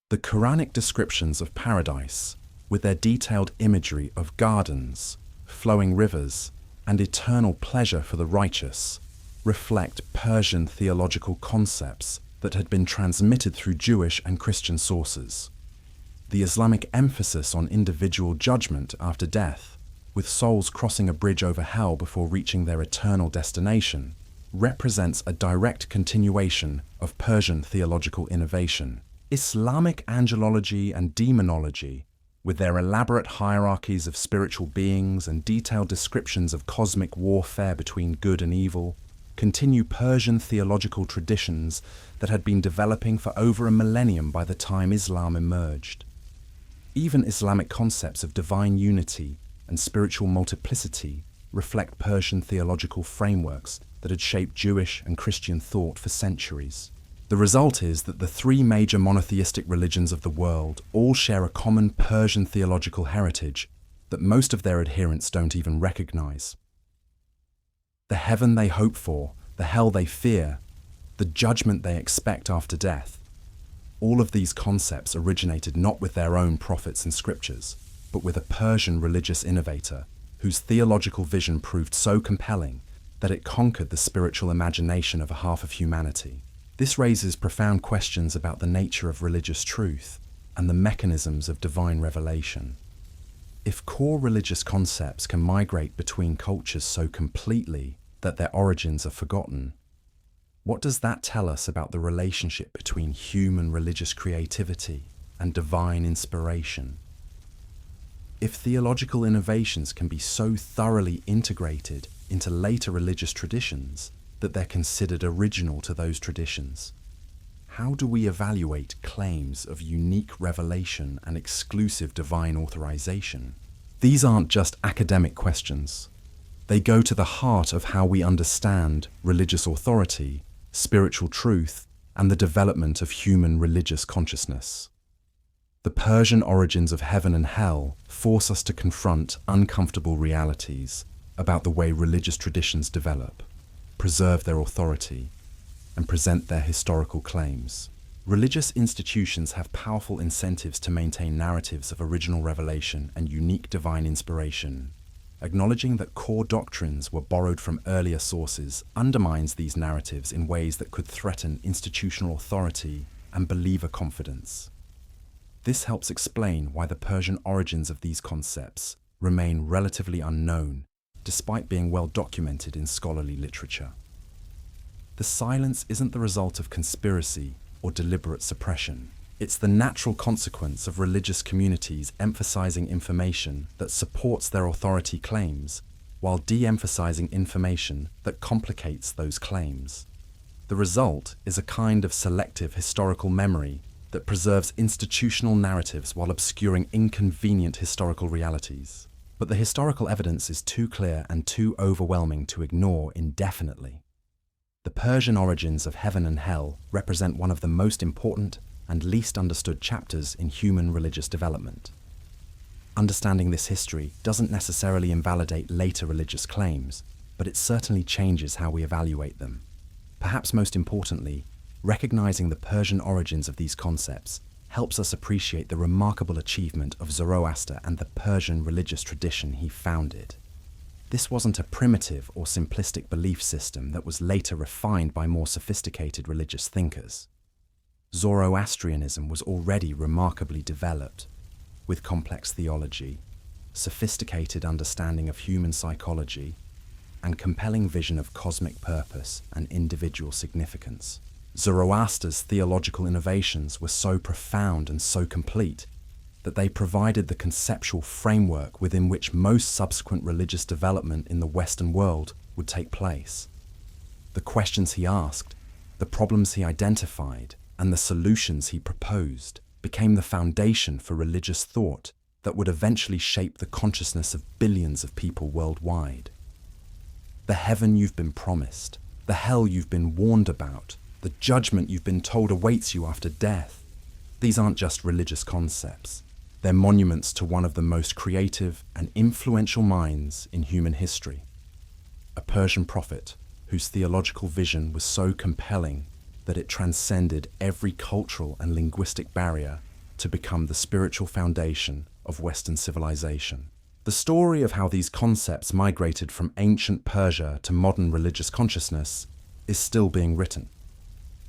The Quranic descriptions of paradise, with their detailed imagery of gardens, flowing rivers, and eternal pleasure for the righteous, reflect Persian theological concepts that had been transmitted through Jewish and Christian sources. The Islamic emphasis on individual judgment after death, with souls crossing a bridge over hell before reaching their eternal destination, represents a direct continuation of Persian theological innovation. Islamic angelology and demonology, with their elaborate hierarchies of spiritual beings and detailed descriptions of cosmic warfare between good and evil, continue Persian theological traditions that had been developing for over a millennium by the time Islam emerged. Even Islamic concepts of divine unity and spiritual multiplicity reflect Persian theological frameworks that had shaped Jewish and Christian thought for centuries. The result is that the three major monotheistic religions of the world all share a common Persian theological heritage that most of their adherents don't even recognize. The heaven they hope for, the hell they fear, the judgment they expect after death. All of these concepts originated not with their own prophets and scriptures, but with a Persian religious innovator whose theological vision proved so compelling that it conquered the spiritual imagination of a half of humanity. This raises profound questions about the nature of religious truth and the mechanisms of divine revelation. If core religious concepts can migrate between cultures so completely that their origins are forgotten, what does that tell us about the relationship between human religious creativity and divine inspiration? If theological innovations can be so thoroughly integrated into later religious traditions that they're considered original to those traditions, how do we evaluate claims of unique revelation and exclusive divine authorization? These aren't just academic questions. They go to the heart of how we understand religious authority, spiritual truth, and the development of human religious consciousness. The Persian origins of heaven and hell force us to confront uncomfortable realities about the way religious traditions develop, preserve their authority, and present their historical claims. Religious institutions have powerful incentives to maintain narratives of original revelation and unique divine inspiration. Acknowledging that core doctrines were borrowed from earlier sources undermines these narratives in ways that could threaten institutional authority and believer confidence. This helps explain why the Persian origins of these concepts remain relatively unknown, despite being well documented in scholarly literature. The silence isn't the result of conspiracy or deliberate suppression. It's the natural consequence of religious communities emphasizing information that supports their authority claims, while de-emphasizing information that complicates those claims. The result is a kind of selective historical memory that preserves institutional narratives while obscuring inconvenient historical realities. But the historical evidence is too clear and too overwhelming to ignore indefinitely. The Persian origins of heaven and hell represent one of the most important and least understood chapters in human religious development. Understanding this history doesn't necessarily invalidate later religious claims, but it certainly changes how we evaluate them. Perhaps most importantly, recognizing the Persian origins of these concepts helps us appreciate the remarkable achievement of Zoroaster and the Persian religious tradition he founded. This wasn't a primitive or simplistic belief system that was later refined by more sophisticated religious thinkers. Zoroastrianism was already remarkably developed, with complex theology, sophisticated understanding of human psychology, and compelling vision of cosmic purpose and individual significance. Zoroaster's theological innovations were so profound and so complete that they provided the conceptual framework within which most subsequent religious development in the Western world would take place. The questions he asked, the problems he identified, and the solutions he proposed became the foundation for religious thought that would eventually shape the consciousness of billions of people worldwide. The heaven you've been promised, the hell you've been warned about, the judgment you've been told awaits you after death. These aren't just religious concepts. They're monuments to one of the most creative and influential minds in human history. A Persian prophet whose theological vision was so compelling that it transcended every cultural and linguistic barrier to become the spiritual foundation of Western civilization. The story of how these concepts migrated from ancient Persia to modern religious consciousness is still being written.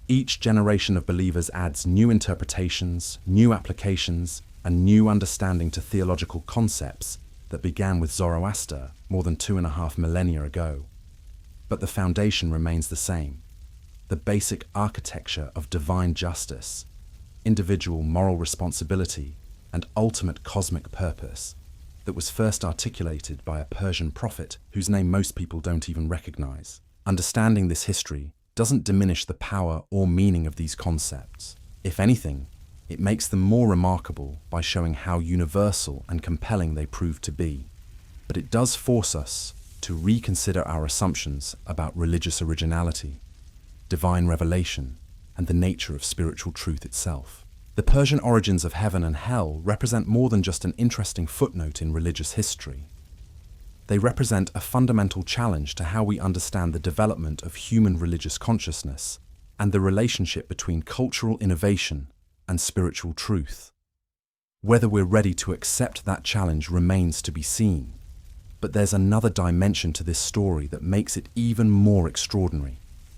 Each generation of believers adds new interpretations, new applications, and new understanding to theological concepts that began with Zoroaster more than 2.5 millennia ago. But the foundation remains the same: the basic architecture of divine justice, individual moral responsibility, and ultimate cosmic purpose that was first articulated by a Persian prophet whose name most people don't even recognize. Understanding this history doesn't diminish the power or meaning of these concepts. If anything, it makes them more remarkable by showing how universal and compelling they prove to be. But it does force us to reconsider our assumptions about religious originality, divine revelation, and the nature of spiritual truth itself. The Persian origins of heaven and hell represent more than just an interesting footnote in religious history. They represent a fundamental challenge to how we understand the development of human religious consciousness and the relationship between cultural innovation and spiritual truth. Whether we're ready to accept that challenge remains to be seen. But there's another dimension to this story that makes it even more extraordinary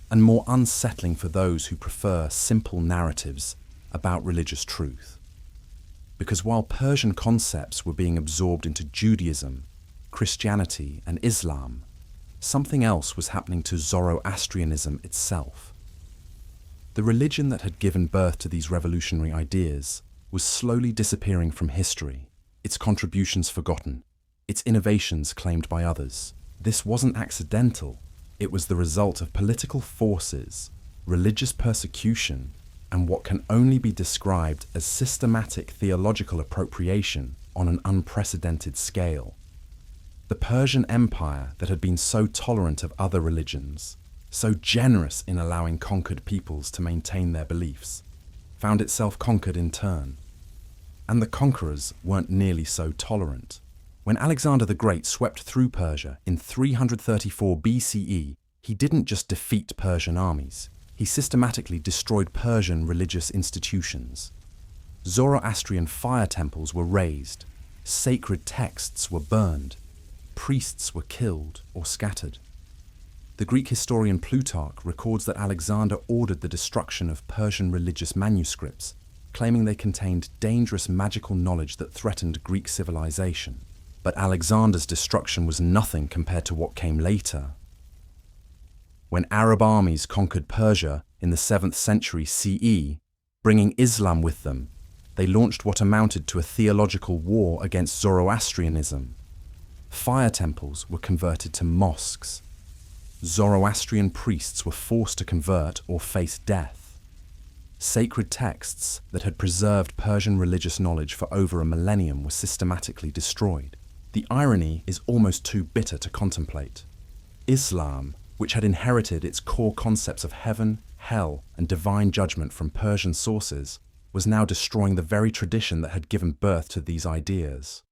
and more unsettling for those who prefer simple narratives about religious truth. Because while Persian concepts were being absorbed into Judaism, Christianity, and Islam, something else was happening to Zoroastrianism itself. The religion that had given birth to these revolutionary ideas was slowly disappearing from history, its contributions forgotten, its innovations claimed by others. This wasn't accidental. It was the result of political forces, religious persecution, and what can only be described as systematic theological appropriation on an unprecedented scale. The Persian Empire that had been so tolerant of other religions, so generous in allowing conquered peoples to maintain their beliefs, found itself conquered in turn. And the conquerors weren't nearly so tolerant. When Alexander the Great swept through Persia in 334 BCE, he didn't just defeat Persian armies, he systematically destroyed Persian religious institutions. Zoroastrian fire temples were razed, sacred texts were burned, priests were killed or scattered. The Greek historian Plutarch records that Alexander ordered the destruction of Persian religious manuscripts, claiming they contained dangerous magical knowledge that threatened Greek civilization. But Alexander's destruction was nothing compared to what came later. When Arab armies conquered Persia in the 7th century CE, Bringing Islam with them, they launched what amounted to a theological war against Zoroastrianism. Fire temples were converted to mosques. Zoroastrian priests were forced to convert or face death. Sacred texts that had preserved Persian religious knowledge for over a millennium were systematically destroyed. The irony is almost too bitter to contemplate. Islam, which had inherited its core concepts of heaven, hell, and divine judgment from Persian sources, was now destroying the very tradition that had given birth to these ideas.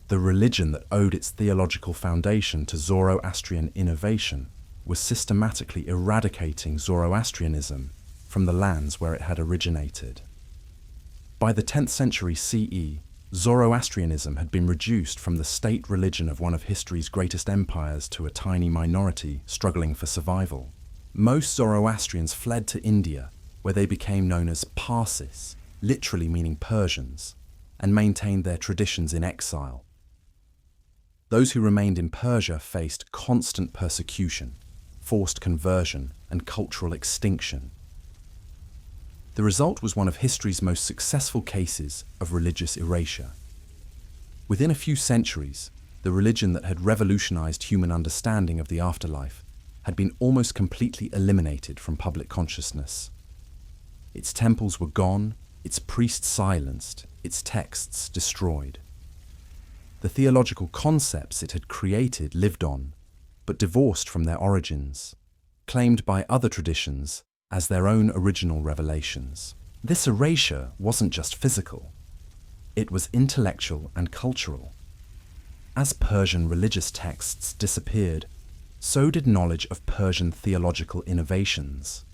The religion that owed its theological foundation to Zoroastrian innovation was systematically eradicating Zoroastrianism from the lands where it had originated. By the 10th century CE, Zoroastrianism had been reduced from the state religion of one of history's greatest empires to a tiny minority struggling for survival. Most Zoroastrians fled to India, where they became known as Parsis, literally meaning Persians, and maintained their traditions in exile. Those who remained in Persia faced constant persecution, forced conversion, and cultural extinction. The result was one of history's most successful cases of religious erasure. Within a few centuries, the religion that had revolutionized human understanding of the afterlife had been almost completely eliminated from public consciousness. Its temples were gone, its priests silenced, its texts destroyed. The theological concepts it had created lived on, but divorced from their origins, claimed by other traditions as their own original revelations. This erasure wasn't just physical, it was intellectual and cultural. As Persian religious texts disappeared, so did knowledge of Persian theological innovations.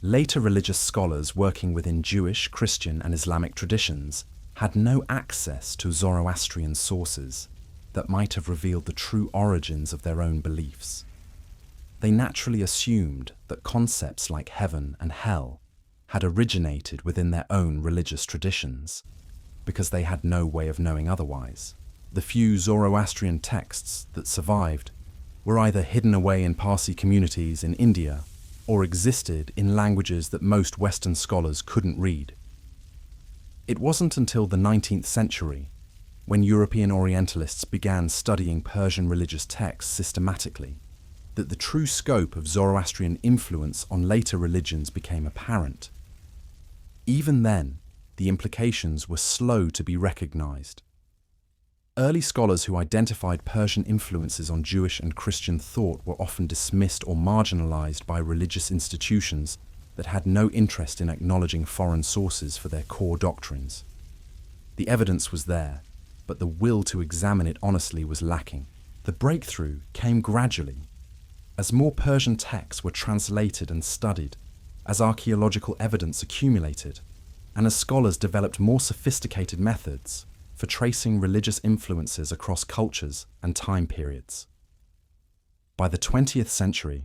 Later religious scholars working within Jewish, Christian, and Islamic traditions had no access to Zoroastrian sources that might have revealed the true origins of their own beliefs. They naturally assumed that concepts like heaven and hell had originated within their own religious traditions, because they had no way of knowing otherwise. The few Zoroastrian texts that survived were either hidden away in Parsi communities in India or existed in languages that most Western scholars couldn't read. It wasn't until the 19th century, when European Orientalists began studying Persian religious texts systematically, that the true scope of Zoroastrian influence on later religions became apparent. Even then, the implications were slow to be recognized. Early scholars who identified Persian influences on Jewish and Christian thought were often dismissed or marginalized by religious institutions that had no interest in acknowledging foreign sources for their core doctrines. The evidence was there, but the will to examine it honestly was lacking. The breakthrough came gradually, as more Persian texts were translated and studied, as archaeological evidence accumulated, and as scholars developed more sophisticated methods for tracing religious influences across cultures and time periods. By the 20th century,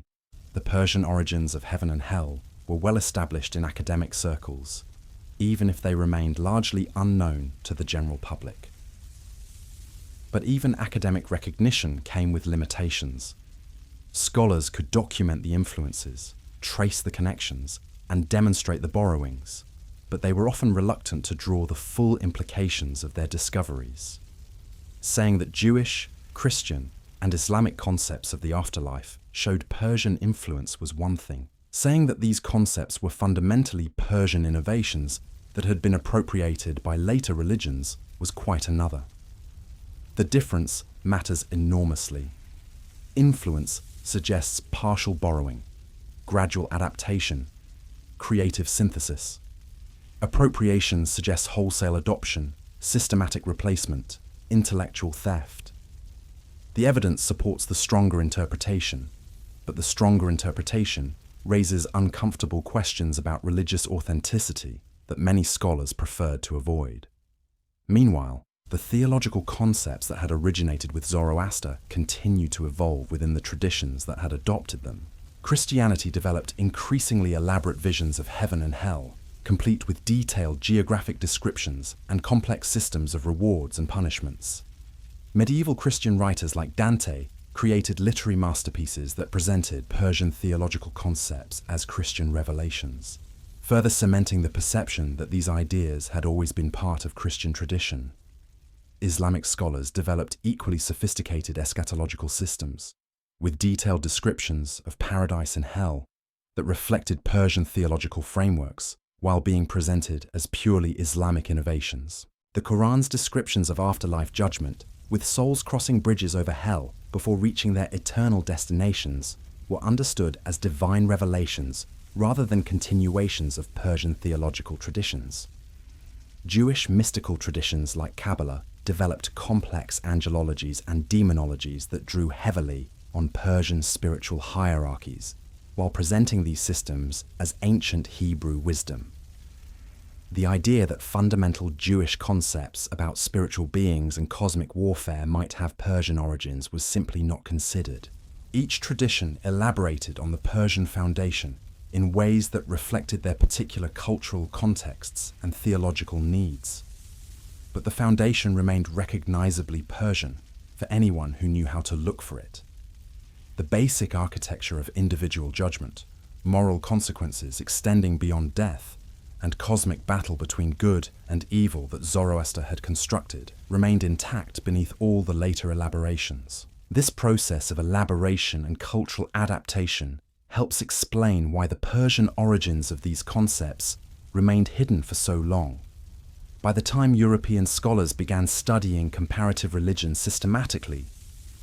the Persian origins of heaven and hell were well established in academic circles, even if they remained largely unknown to the general public. But even academic recognition came with limitations. Scholars could document the influences, trace the connections, and demonstrate the borrowings, but they were often reluctant to draw the full implications of their discoveries. Saying that Jewish, Christian, and Islamic concepts of the afterlife showed Persian influence was one thing. Saying that these concepts were fundamentally Persian innovations that had been appropriated by later religions was quite another. The difference matters enormously. Influence suggests partial borrowing, gradual adaptation, creative synthesis. Appropriation suggests wholesale adoption, systematic replacement, intellectual theft. The evidence supports the stronger interpretation, but the stronger interpretation raises uncomfortable questions about religious authenticity that many scholars preferred to avoid. Meanwhile, the theological concepts that had originated with Zoroaster continued to evolve within the traditions that had adopted them. Christianity developed increasingly elaborate visions of heaven and hell, complete with detailed geographic descriptions and complex systems of rewards and punishments. Medieval Christian writers like Dante created literary masterpieces that presented Persian theological concepts as Christian revelations. further cementing the perception that these ideas had always been part of Christian tradition. Islamic scholars developed equally sophisticated eschatological systems, with detailed descriptions of paradise and hell that reflected Persian theological frameworks while being presented as purely Islamic innovations. The Quran's descriptions of afterlife judgment, with souls crossing bridges over hell before reaching their eternal destinations, were understood as divine revelations rather than continuations of Persian theological traditions. Jewish mystical traditions like Kabbalah developed complex angelologies and demonologies that drew heavily on Persian spiritual hierarchies, while presenting these systems as ancient Hebrew wisdom. The idea that fundamental Jewish concepts about spiritual beings and cosmic warfare might have Persian origins was simply not considered. Each tradition elaborated on the Persian foundation in ways that reflected their particular cultural contexts and theological needs. But the foundation remained recognizably Persian for anyone who knew how to look for it. The basic architecture of individual judgment, moral consequences extending beyond death, and cosmic battle between good and evil that Zoroaster had constructed remained intact beneath all the later elaborations. This process of elaboration and cultural adaptation helps explain why the Persian origins of these concepts remained hidden for so long. By the time European scholars began studying comparative religion systematically,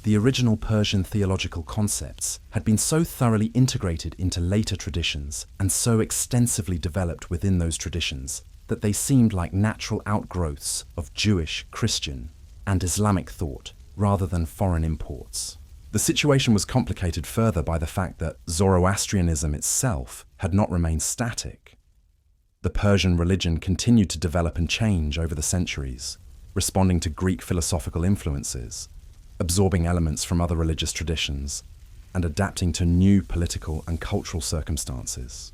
the original Persian theological concepts had been so thoroughly integrated into later traditions and so extensively developed within those traditions that they seemed like natural outgrowths of Jewish, Christian, and Islamic thought rather than foreign imports. The situation was complicated further by the fact that Zoroastrianism itself had not remained static. The Persian religion continued to develop and change over the centuries, responding to Greek philosophical influences, absorbing elements from other religious traditions, and adapting to new political and cultural circumstances.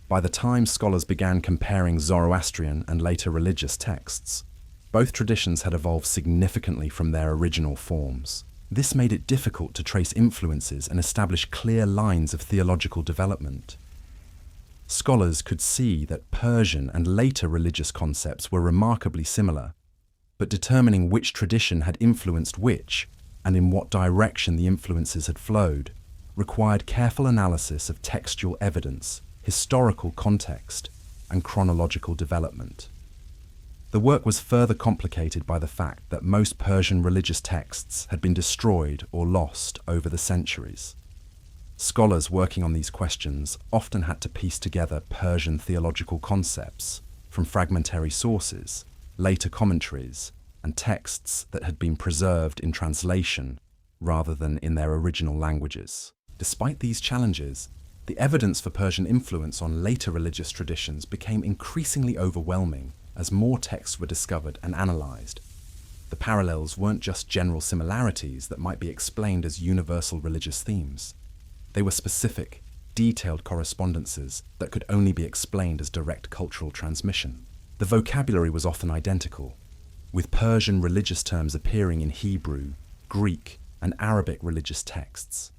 By the time scholars began comparing Zoroastrian and later religious texts, both traditions had evolved significantly from their original forms. This made it difficult to trace influences and establish clear lines of theological development. Scholars could see that Persian and later religious concepts were remarkably similar, but determining which tradition had influenced which, and in what direction the influences had flowed, required careful analysis of textual evidence, historical context, and chronological development. The work was further complicated by the fact that most Persian religious texts had been destroyed or lost over the centuries. Scholars working on these questions often had to piece together Persian theological concepts from fragmentary sources, later commentaries, and texts that had been preserved in translation rather than in their original languages. Despite these challenges, the evidence for Persian influence on later religious traditions became increasingly overwhelming as more texts were discovered and analysed. The parallels weren't just general similarities that might be explained as universal religious themes. They were specific, detailed correspondences that could only be explained as direct cultural transmission. The vocabulary was often identical, with Persian religious terms appearing in Hebrew, Greek, and Arabic religious texts.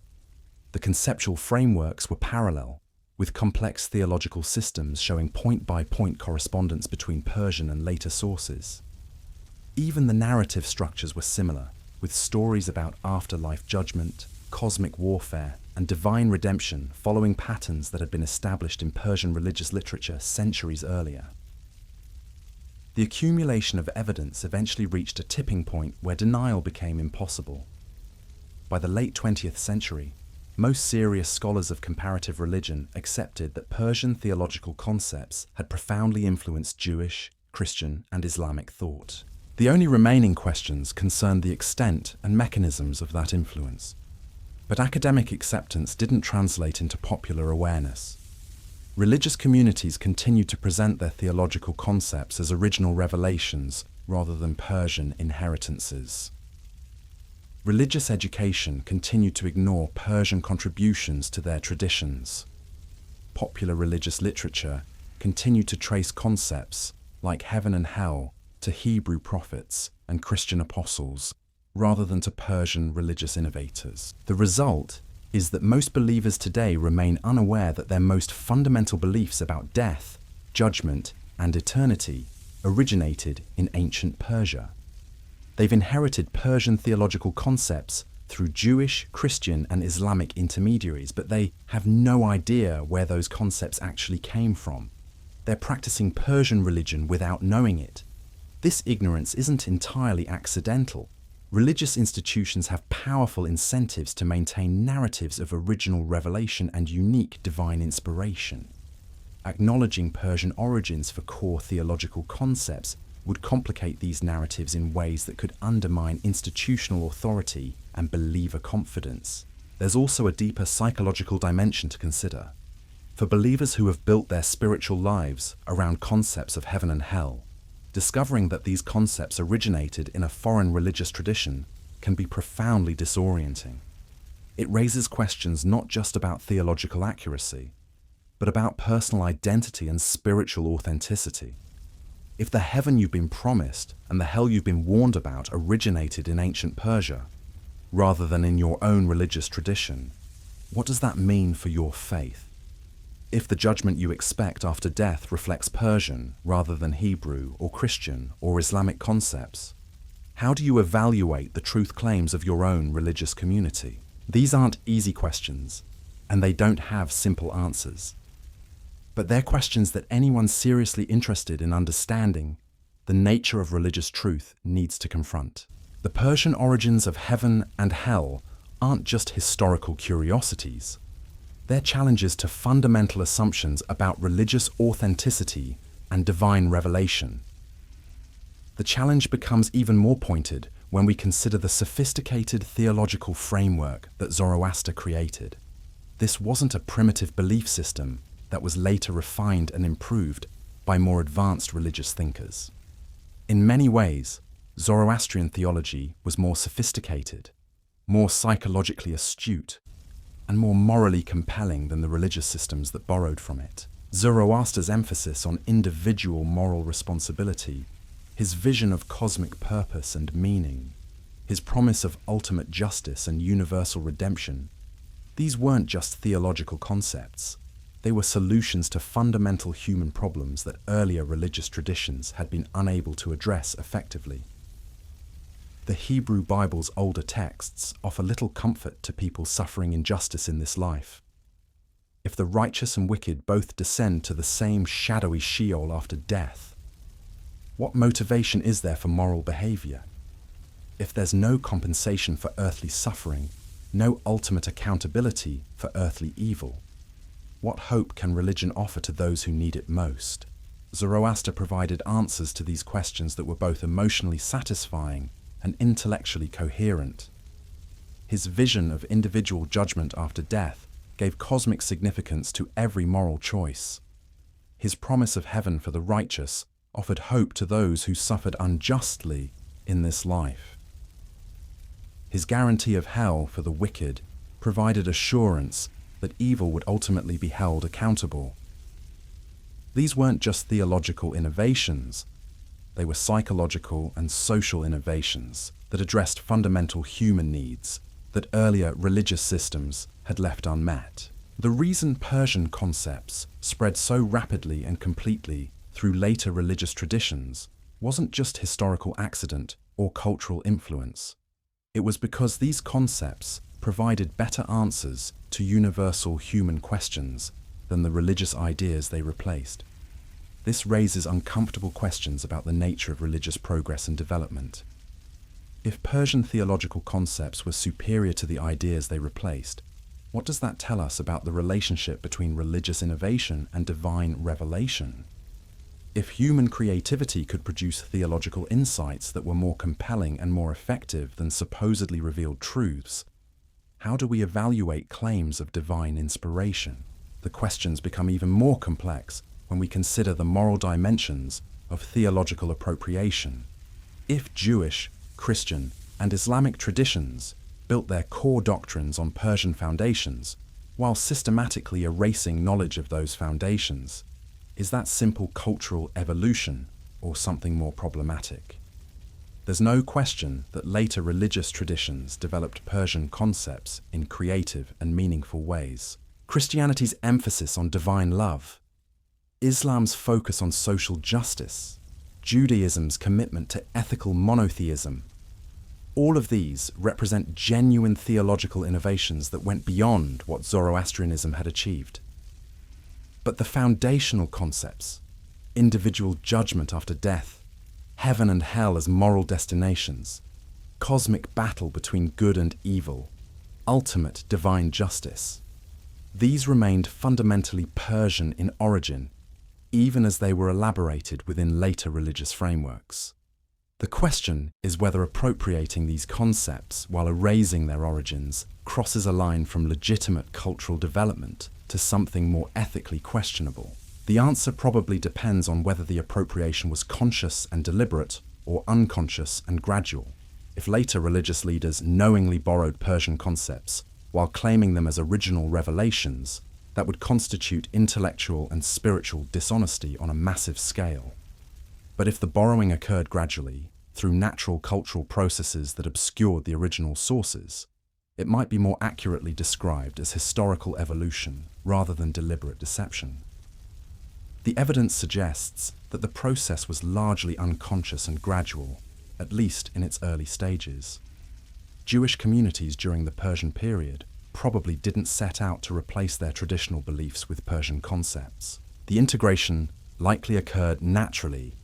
The conceptual frameworks were parallel, with complex theological systems showing point-by-point correspondence between Persian and later sources. Even the narrative structures were similar, with stories about afterlife judgment, cosmic warfare, and divine redemption following patterns that had been established in Persian religious literature centuries earlier. The accumulation of evidence eventually reached a tipping point where denial became impossible. By the late 20th century, most serious scholars of comparative religion accepted that Persian theological concepts had profoundly influenced Jewish, Christian, and Islamic thought. The only remaining questions concerned the extent and mechanisms of that influence. But academic acceptance didn't translate into popular awareness. Religious communities continued to present their theological concepts as original revelations rather than Persian inheritances. Religious education continued to ignore Persian contributions to their traditions. Popular religious literature continued to trace concepts like heaven and hell to Hebrew prophets and Christian apostles, rather than to Persian religious innovators. The result is that most believers today remain unaware that their most fundamental beliefs about death, judgment, and eternity originated in ancient Persia. They've inherited Persian theological concepts through Jewish, Christian, and Islamic intermediaries, but they have no idea where those concepts actually came from. They're practicing Persian religion without knowing it. This ignorance isn't entirely accidental. Religious institutions have powerful incentives to maintain narratives of original revelation and unique divine inspiration. Acknowledging Persian origins for core theological concepts would complicate these narratives in ways that could undermine institutional authority and believer confidence. There's also a deeper psychological dimension to consider. For believers who have built their spiritual lives around concepts of heaven and hell, discovering that these concepts originated in a foreign religious tradition can be profoundly disorienting. It raises questions not just about theological accuracy, but about personal identity and spiritual authenticity. If the heaven you've been promised and the hell you've been warned about originated in ancient Persia, rather than in your own religious tradition, what does that mean for your faith? If the judgment you expect after death reflects Persian rather than Hebrew or Christian or Islamic concepts, how do you evaluate the truth claims of your own religious community? These aren't easy questions, and they don't have simple answers. But they're questions that anyone seriously interested in understanding the nature of religious truth needs to confront. The Persian origins of heaven and hell aren't just historical curiosities. They're challenges to fundamental assumptions about religious authenticity and divine revelation. The challenge becomes even more pointed when we consider the sophisticated theological framework that Zoroaster created. This wasn't a primitive belief system that was later refined and improved by more advanced religious thinkers. In many ways, Zoroastrian theology was more sophisticated, more psychologically astute, and more morally compelling than the religious systems that borrowed from it. Zoroaster's emphasis on individual moral responsibility, his vision of cosmic purpose and meaning, his promise of ultimate justice and universal redemption, these weren't just theological concepts. They were solutions to fundamental human problems that earlier religious traditions had been unable to address effectively. The Hebrew Bible's older texts offer little comfort to people suffering injustice in this life. If the righteous and wicked both descend to the same shadowy Sheol after death, what motivation is there for moral behavior? If there's no compensation for earthly suffering, no ultimate accountability for earthly evil, what hope can religion offer to those who need it most? Zoroaster provided answers to these questions that were both emotionally satisfying and intellectually coherent. His vision of individual judgment after death gave cosmic significance to every moral choice. His promise of heaven for the righteous offered hope to those who suffered unjustly in this life. His guarantee of hell for the wicked provided assurance that evil would ultimately be held accountable. These weren't just theological innovations. They were psychological and social innovations that addressed fundamental human needs that earlier religious systems had left unmet. The reason Persian concepts spread so rapidly and completely through later religious traditions wasn't just historical accident or cultural influence. It was because these concepts provided better answers to universal human questions than the religious ideas they replaced. This raises uncomfortable questions about the nature of religious progress and development. If Persian theological concepts were superior to the ideas they replaced, what does that tell us about the relationship between religious innovation and divine revelation? If human creativity could produce theological insights that were more compelling and more effective than supposedly revealed truths, how do we evaluate claims of divine inspiration? The questions become even more complex when we consider the moral dimensions of theological appropriation. If Jewish, Christian, and Islamic traditions built their core doctrines on Persian foundations, while systematically erasing knowledge of those foundations, is that simple cultural evolution or something more problematic? There's no question that later religious traditions developed Persian concepts in creative and meaningful ways. Christianity's emphasis on divine love, Islam's focus on social justice, Judaism's commitment to ethical monotheism, all of these represent genuine theological innovations that went beyond what Zoroastrianism had achieved. But the foundational concepts, individual judgment after death, heaven and hell as moral destinations, cosmic battle between good and evil, ultimate divine justice, these remained fundamentally Persian in origin, even as they were elaborated within later religious frameworks. The question is whether appropriating these concepts while erasing their origins crosses a line from legitimate cultural development to something more ethically questionable. The answer probably depends on whether the appropriation was conscious and deliberate or unconscious and gradual. If later religious leaders knowingly borrowed Persian concepts while claiming them as original revelations, that would constitute intellectual and spiritual dishonesty on a massive scale. But if the borrowing occurred gradually, through natural cultural processes that obscured the original sources, it might be more accurately described as historical evolution rather than deliberate deception. The evidence suggests that the process was largely unconscious and gradual, at least in its early stages. Jewish communities during the Persian period probably didn't set out to replace their traditional beliefs with Persian concepts. The integration likely occurred naturally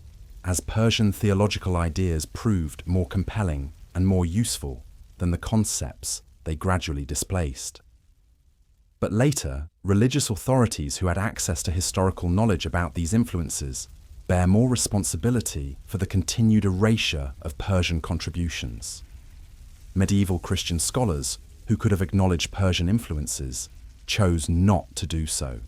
as Persian theological ideas proved more compelling and more useful than the concepts they gradually displaced. But later, religious authorities who had access to historical knowledge about these influences bear more responsibility for the continued erasure of Persian contributions. Medieval Christian scholars who could have acknowledged Persian influences chose not to do so.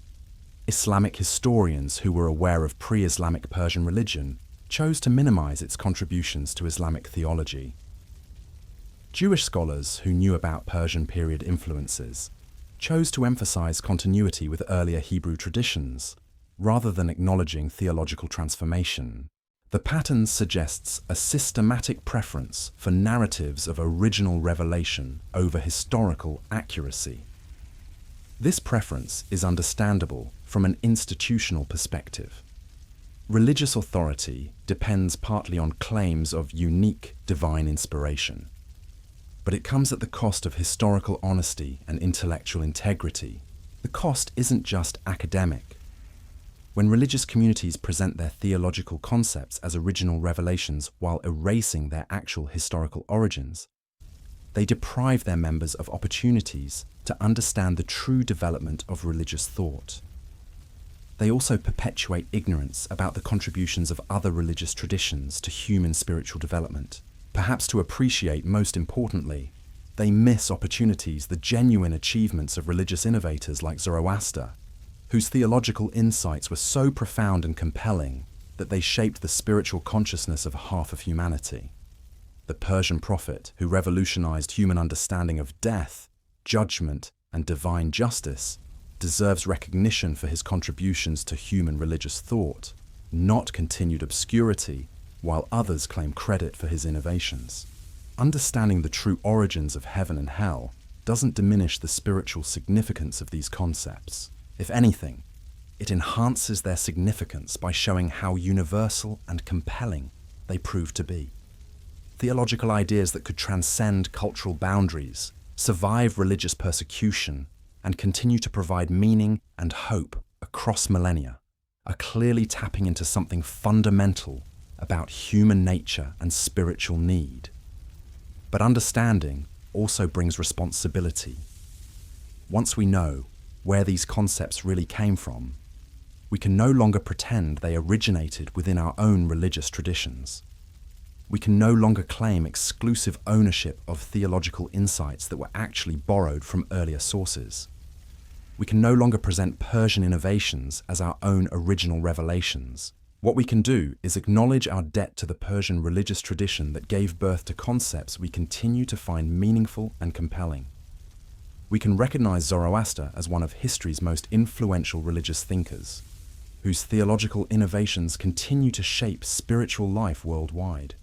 Islamic historians who were aware of pre-Islamic Persian religion chose to minimize its contributions to Islamic theology. Jewish scholars who knew about Persian period influences chose to emphasize continuity with earlier Hebrew traditions, rather than acknowledging theological transformation. The pattern suggests a systematic preference for narratives of original revelation over historical accuracy. This preference is understandable from an institutional perspective. Religious authority depends partly on claims of unique divine inspiration, but it comes at the cost of historical honesty and intellectual integrity. The cost isn't just academic. When religious communities present their theological concepts as original revelations while erasing their actual historical origins, they deprive their members of opportunities to understand the true development of religious thought. They also perpetuate ignorance about the contributions of other religious traditions to human spiritual development. Perhaps to appreciate most importantly, they miss opportunities, the genuine achievements of religious innovators like Zoroaster, whose theological insights were so profound and compelling that they shaped the spiritual consciousness of half of humanity. The Persian prophet who revolutionized human understanding of death, judgment, and divine justice deserves recognition for his contributions to human religious thought, not continued obscurity, while others claim credit for his innovations. Understanding the true origins of heaven and hell doesn't diminish the spiritual significance of these concepts. If anything, it enhances their significance by showing how universal and compelling they prove to be. Theological ideas that could transcend cultural boundaries, survive religious persecution, and continue to provide meaning and hope across millennia are clearly tapping into something fundamental about human nature and spiritual need. But understanding also brings responsibility. Once we know where these concepts really came from, we can no longer pretend they originated within our own religious traditions. We can no longer claim exclusive ownership of theological insights that were actually borrowed from earlier sources. We can no longer present Persian innovations as our own original revelations. What we can do is acknowledge our debt to the Persian religious tradition that gave birth to concepts we continue to find meaningful and compelling. We can recognize Zoroaster as one of history's most influential religious thinkers, whose theological innovations continue to shape spiritual life worldwide.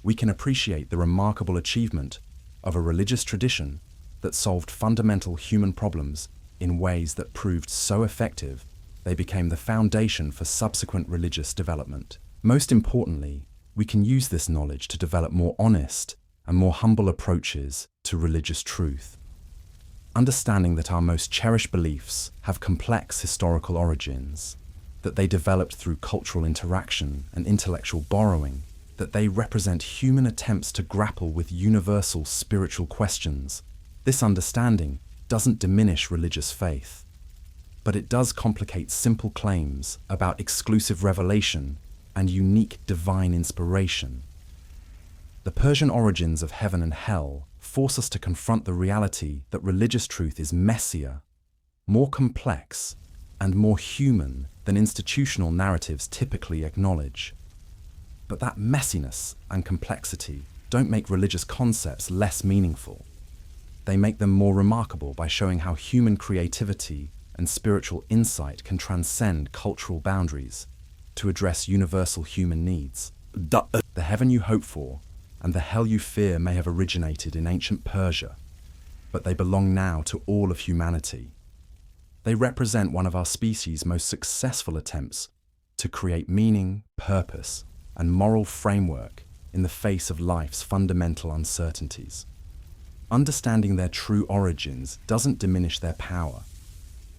we can appreciate the remarkable achievement of a religious tradition that solved fundamental human problems in ways that proved so effective they became the foundation for subsequent religious development. Most importantly, we can use this knowledge to develop more honest and more humble approaches to religious truth. Understanding that our most cherished beliefs have complex historical origins, that they developed through cultural interaction and intellectual borrowing, that they represent human attempts to grapple with universal spiritual questions. This understanding doesn't diminish religious faith, but it does complicate simple claims about exclusive revelation and unique divine inspiration. The Persian origins of heaven and hell force us to confront the reality that religious truth is messier, more complex, and more human than institutional narratives typically acknowledge. But that messiness and complexity don't make religious concepts less meaningful. They make them more remarkable by showing how human creativity and spiritual insight can transcend cultural boundaries to address universal human needs. The heaven you hope for and the hell you fear may have originated in ancient Persia, but they belong now to all of humanity. They represent one of our species' most successful attempts to create meaning, purpose, and moral framework in the face of life's fundamental uncertainties. Understanding their true origins doesn't diminish their power.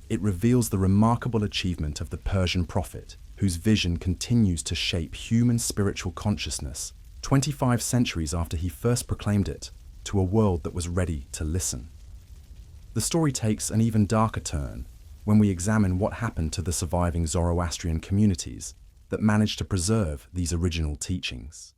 It reveals the remarkable achievement of the Persian prophet, whose vision continues to shape human spiritual consciousness 25 centuries after he first proclaimed it to a world that was ready to listen. The story takes an even darker turn when we examine what happened to the surviving Zoroastrian communities that managed to preserve these original teachings.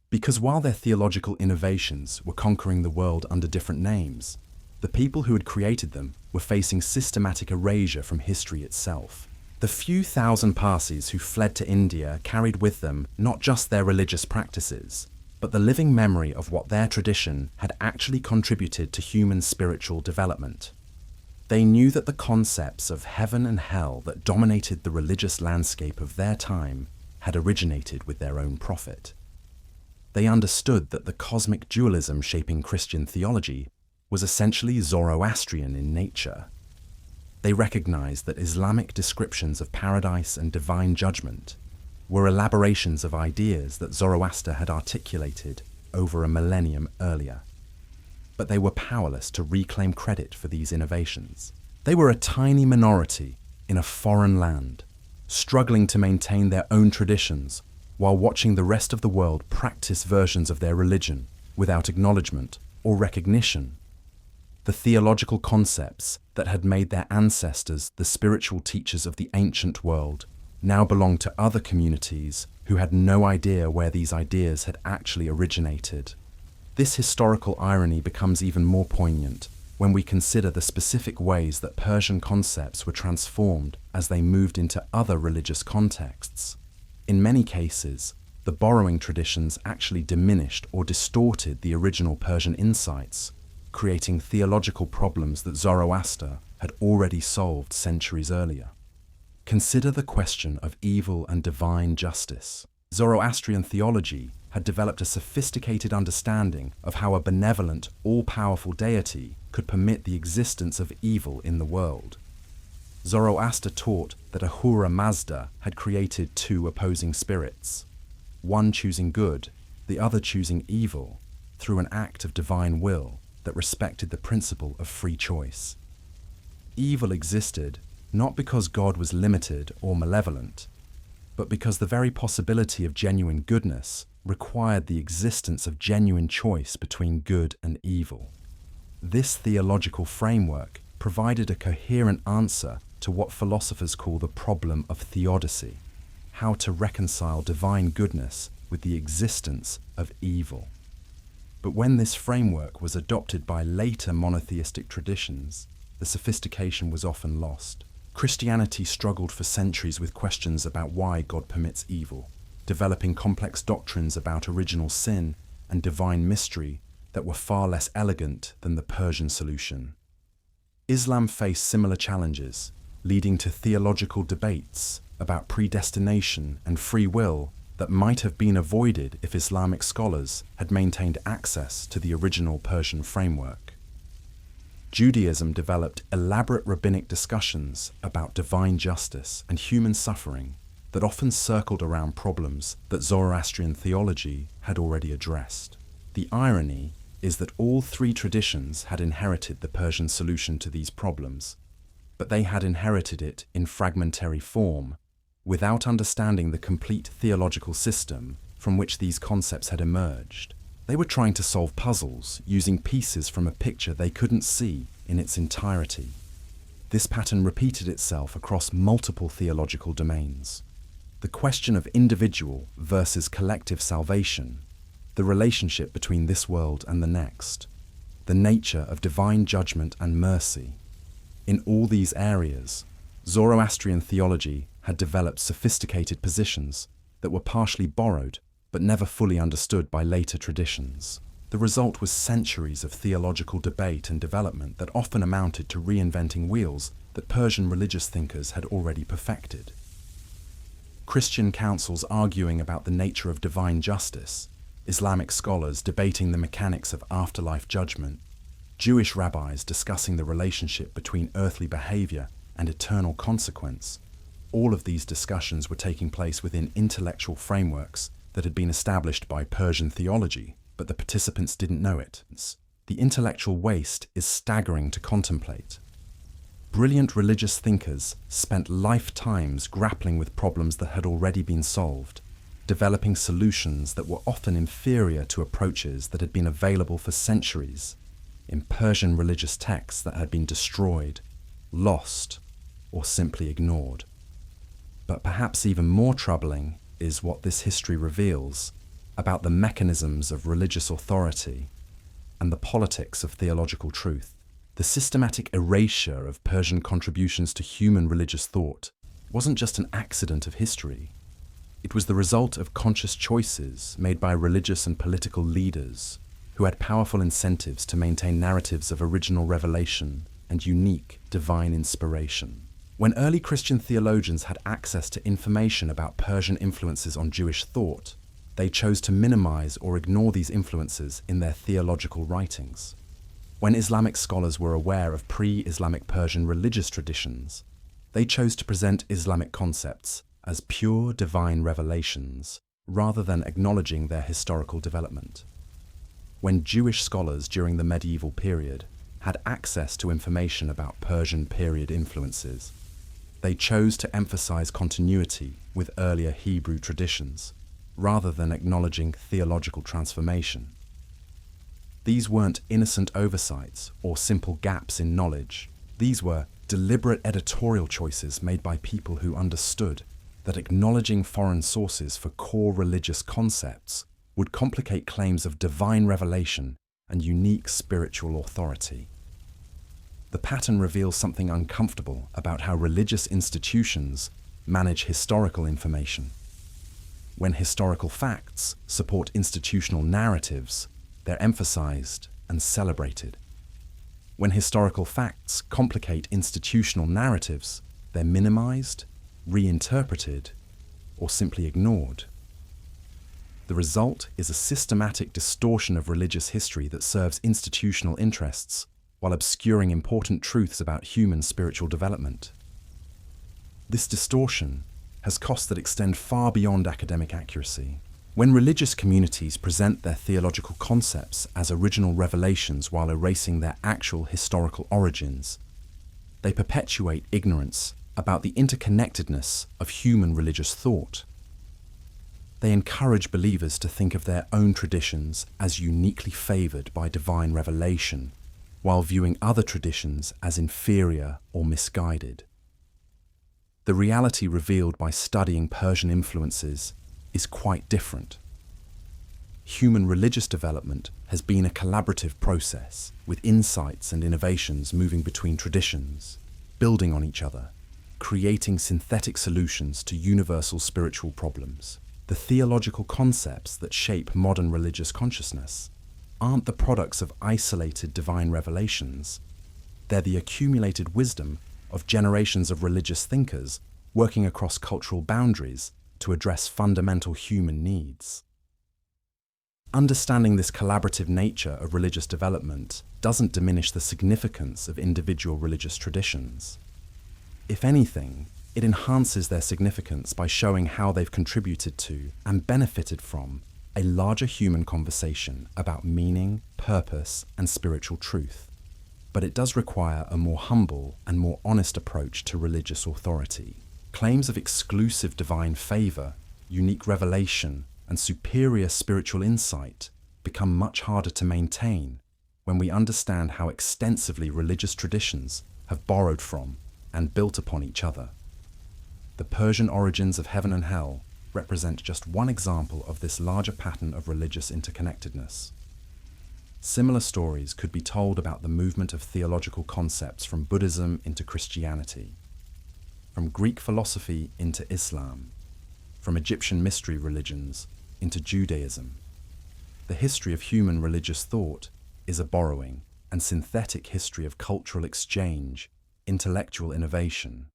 Because while their theological innovations were conquering the world under different names, the people who had created them were facing systematic erasure from history itself. The few thousand Parsis who fled to India carried with them not just their religious practices, but the living memory of what their tradition had actually contributed to human spiritual development. They knew that the concepts of heaven and hell that dominated the religious landscape of their time had originated with their own prophet. They understood that the cosmic dualism shaping Christian theology was essentially Zoroastrian in nature. They recognized that Islamic descriptions of paradise and divine judgment were elaborations of ideas that Zoroaster had articulated over a millennium earlier. But they were powerless to reclaim credit for these innovations. They were a tiny minority in a foreign land, struggling to maintain their own traditions while watching the rest of the world practice versions of their religion without acknowledgement or recognition. The theological concepts that had made their ancestors the spiritual teachers of the ancient world now belonged to other communities who had no idea where these ideas had actually originated. This historical irony becomes even more poignant when we consider the specific ways that Persian concepts were transformed as they moved into other religious contexts. In many cases, the borrowing traditions actually diminished or distorted the original Persian insights, creating theological problems that Zoroaster had already solved centuries earlier. Consider the question of evil and divine justice. Zoroastrian theology had developed a sophisticated understanding of how a benevolent, all-powerful deity could permit the existence of evil in the world. Zoroaster taught that Ahura Mazda had created two opposing spirits, one choosing good, the other choosing evil, through an act of divine will that respected the principle of free choice. Evil existed not because God was limited or malevolent, but because the very possibility of genuine goodness required the existence of genuine choice between good and evil. This theological framework provided a coherent answer to what philosophers call the problem of theodicy, how to reconcile divine goodness with the existence of evil. But when this framework was adopted by later monotheistic traditions, the sophistication was often lost. Christianity struggled for centuries with questions about why God permits evil, developing complex doctrines about original sin and divine mystery that were far less elegant than the Persian solution. Islam faced similar challenges, leading to theological debates about predestination and free will that might have been avoided if Islamic scholars had maintained access to the original Persian framework. Judaism developed elaborate rabbinic discussions about divine justice and human suffering that often circled around problems that Zoroastrian theology had already addressed. The irony is that all three traditions had inherited the Persian solution to these problems, but they had inherited it in fragmentary form, without understanding the complete theological system from which these concepts had emerged. They were trying to solve puzzles using pieces from a picture they couldn't see in its entirety. This pattern repeated itself across multiple theological domains. The question of individual versus collective salvation, the relationship between this world and the next, the nature of divine judgment and mercy. In all these areas, Zoroastrian theology had developed sophisticated positions that were partially borrowed but never fully understood by later traditions. The result was centuries of theological debate and development that often amounted to reinventing wheels that Persian religious thinkers had already perfected. Christian councils arguing about the nature of divine justice, Islamic scholars debating the mechanics of afterlife judgment, Jewish rabbis discussing the relationship between earthly behavior and eternal consequence. All of these discussions were taking place within intellectual frameworks that had been established by Persian theology, but the participants didn't know it. The intellectual waste is staggering to contemplate. Brilliant religious thinkers spent lifetimes grappling with problems that had already been solved, developing solutions that were often inferior to approaches that had been available for centuries in Persian religious texts that had been destroyed, lost, or simply ignored. But perhaps even more troubling is what this history reveals about the mechanisms of religious authority and the politics of theological truth. The systematic erasure of Persian contributions to human religious thought wasn't just an accident of history. It was the result of conscious choices made by religious and political leaders who had powerful incentives to maintain narratives of original revelation and unique divine inspiration. When early Christian theologians had access to information about Persian influences on Jewish thought, they chose to minimize or ignore these influences in their theological writings. When Islamic scholars were aware of pre-Islamic Persian religious traditions, they chose to present Islamic concepts as pure divine revelations rather than acknowledging their historical development. When Jewish scholars during the medieval period had access to information about Persian period influences, they chose to emphasize continuity with earlier Hebrew traditions, rather than acknowledging theological transformation. These weren't innocent oversights or simple gaps in knowledge. These were deliberate editorial choices made by people who understood that acknowledging foreign sources for core religious concepts would complicate claims of divine revelation and unique spiritual authority. The pattern reveals something uncomfortable about how religious institutions manage historical information. When historical facts support institutional narratives, they're emphasized and celebrated. When historical facts complicate institutional narratives, they're minimized, reinterpreted, or simply ignored. The result is a systematic distortion of religious history that serves institutional interests while obscuring important truths about human spiritual development. This distortion has costs that extend far beyond academic accuracy. When religious communities present their theological concepts as original revelations while erasing their actual historical origins, they perpetuate ignorance about the interconnectedness of human religious thought. They encourage believers to think of their own traditions as uniquely favored by divine revelation, while viewing other traditions as inferior or misguided. The reality revealed by studying Persian influences is quite different. Human religious development has been a collaborative process, with insights and innovations moving between traditions, building on each other, creating synthetic solutions to universal spiritual problems. The theological concepts that shape modern religious consciousness aren't the products of isolated divine revelations. They're the accumulated wisdom of generations of religious thinkers working across cultural boundaries to address fundamental human needs. Understanding this collaborative nature of religious development doesn't diminish the significance of individual religious traditions. If anything, it enhances their significance by showing how they've contributed to and benefited from a larger human conversation about meaning, purpose, and spiritual truth. But it does require a more humble and more honest approach to religious authority. Claims of exclusive divine favor, unique revelation, and superior spiritual insight become much harder to maintain when we understand how extensively religious traditions have borrowed from and built upon each other. The Persian origins of heaven and hell represent just one example of this larger pattern of religious interconnectedness. Similar stories could be told about the movement of theological concepts from Buddhism into Christianity, from Greek philosophy into Islam, from Egyptian mystery religions into Judaism. The history of human religious thought is a borrowing and synthetic history of cultural exchange, intellectual innovation.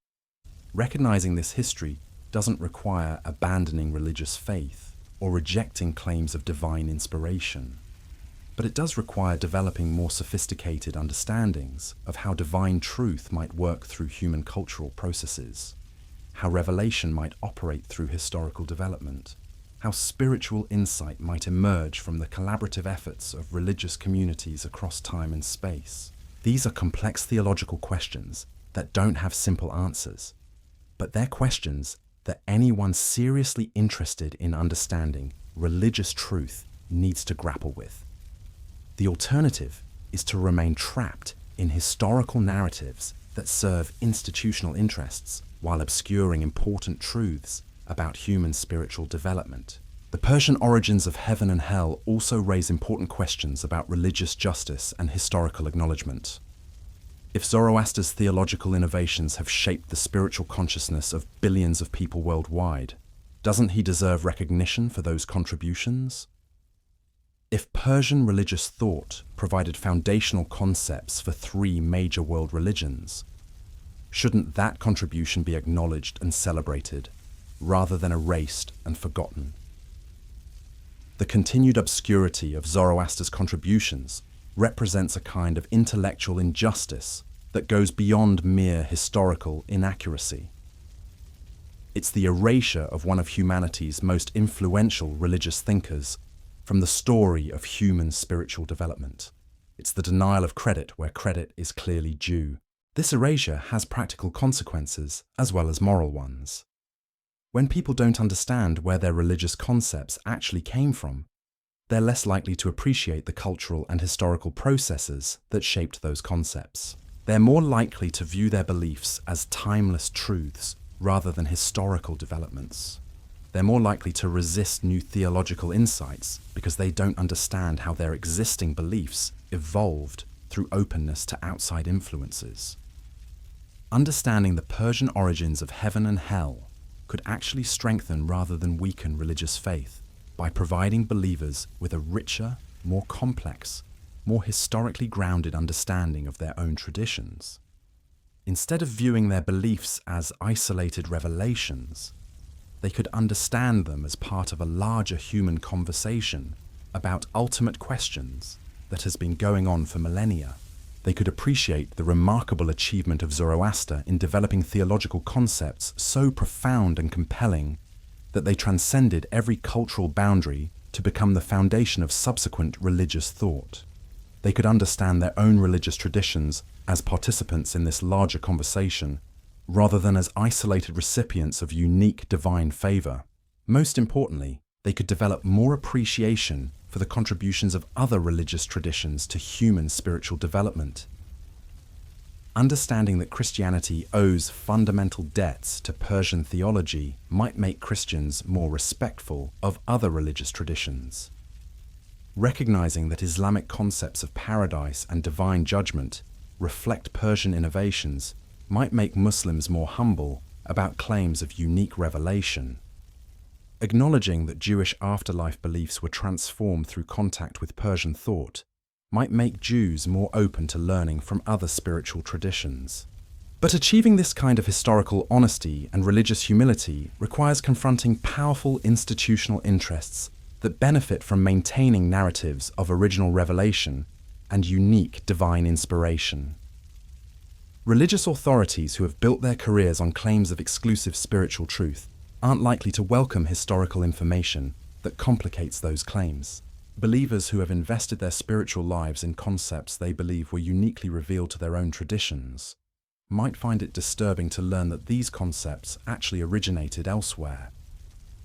Recognizing this history doesn't require abandoning religious faith or rejecting claims of divine inspiration, but it does require developing more sophisticated understandings of how divine truth might work through human cultural processes, how revelation might operate through historical development, how spiritual insight might emerge from the collaborative efforts of religious communities across time and space. These are complex theological questions that don't have simple answers, but they're questions that anyone seriously interested in understanding religious truth needs to grapple with. The alternative is to remain trapped in historical narratives that serve institutional interests while obscuring important truths about human spiritual development. The Persian origins of heaven and hell also raise important questions about religious justice and historical acknowledgement. If Zoroaster's theological innovations have shaped the spiritual consciousness of billions of people worldwide, doesn't he deserve recognition for those contributions? If Persian religious thought provided foundational concepts for 3 major world religions, shouldn't that contribution be acknowledged and celebrated, rather than erased and forgotten? The continued obscurity of Zoroaster's contributions represents a kind of intellectual injustice that goes beyond mere historical inaccuracy. It's the erasure of one of humanity's most influential religious thinkers from the story of human spiritual development. It's the denial of credit where credit is clearly due. This erasure has practical consequences as well as moral ones. When people don't understand where their religious concepts actually came from, they're less likely to appreciate the cultural and historical processes that shaped those concepts. They're more likely to view their beliefs as timeless truths rather than historical developments. They're more likely to resist new theological insights because they don't understand how their existing beliefs evolved through openness to outside influences. Understanding the Persian origins of heaven and hell could actually strengthen rather than weaken religious faith by providing believers with a richer, more complex, more historically grounded understanding of their own traditions. Instead of viewing their beliefs as isolated revelations, they could understand them as part of a larger human conversation about ultimate questions that has been going on for millennia. They could appreciate the remarkable achievement of Zoroaster in developing theological concepts so profound and compelling that they transcended every cultural boundary to become the foundation of subsequent religious thought. They could understand their own religious traditions as participants in this larger conversation, rather than as isolated recipients of unique divine favor. Most importantly, they could develop more appreciation for the contributions of other religious traditions to human spiritual development. Understanding that Christianity owes fundamental debts to Persian theology might make Christians more respectful of other religious traditions. Recognizing that Islamic concepts of paradise and divine judgment reflect Persian innovations might make Muslims more humble about claims of unique revelation. Acknowledging that Jewish afterlife beliefs were transformed through contact with Persian thought might make Jews more open to learning from other spiritual traditions. But achieving this kind of historical honesty and religious humility requires confronting powerful institutional interests that benefit from maintaining narratives of original revelation and unique divine inspiration. Religious authorities who have built their careers on claims of exclusive spiritual truth aren't likely to welcome historical information that complicates those claims. Believers who have invested their spiritual lives in concepts they believe were uniquely revealed to their own traditions might find it disturbing to learn that these concepts actually originated elsewhere.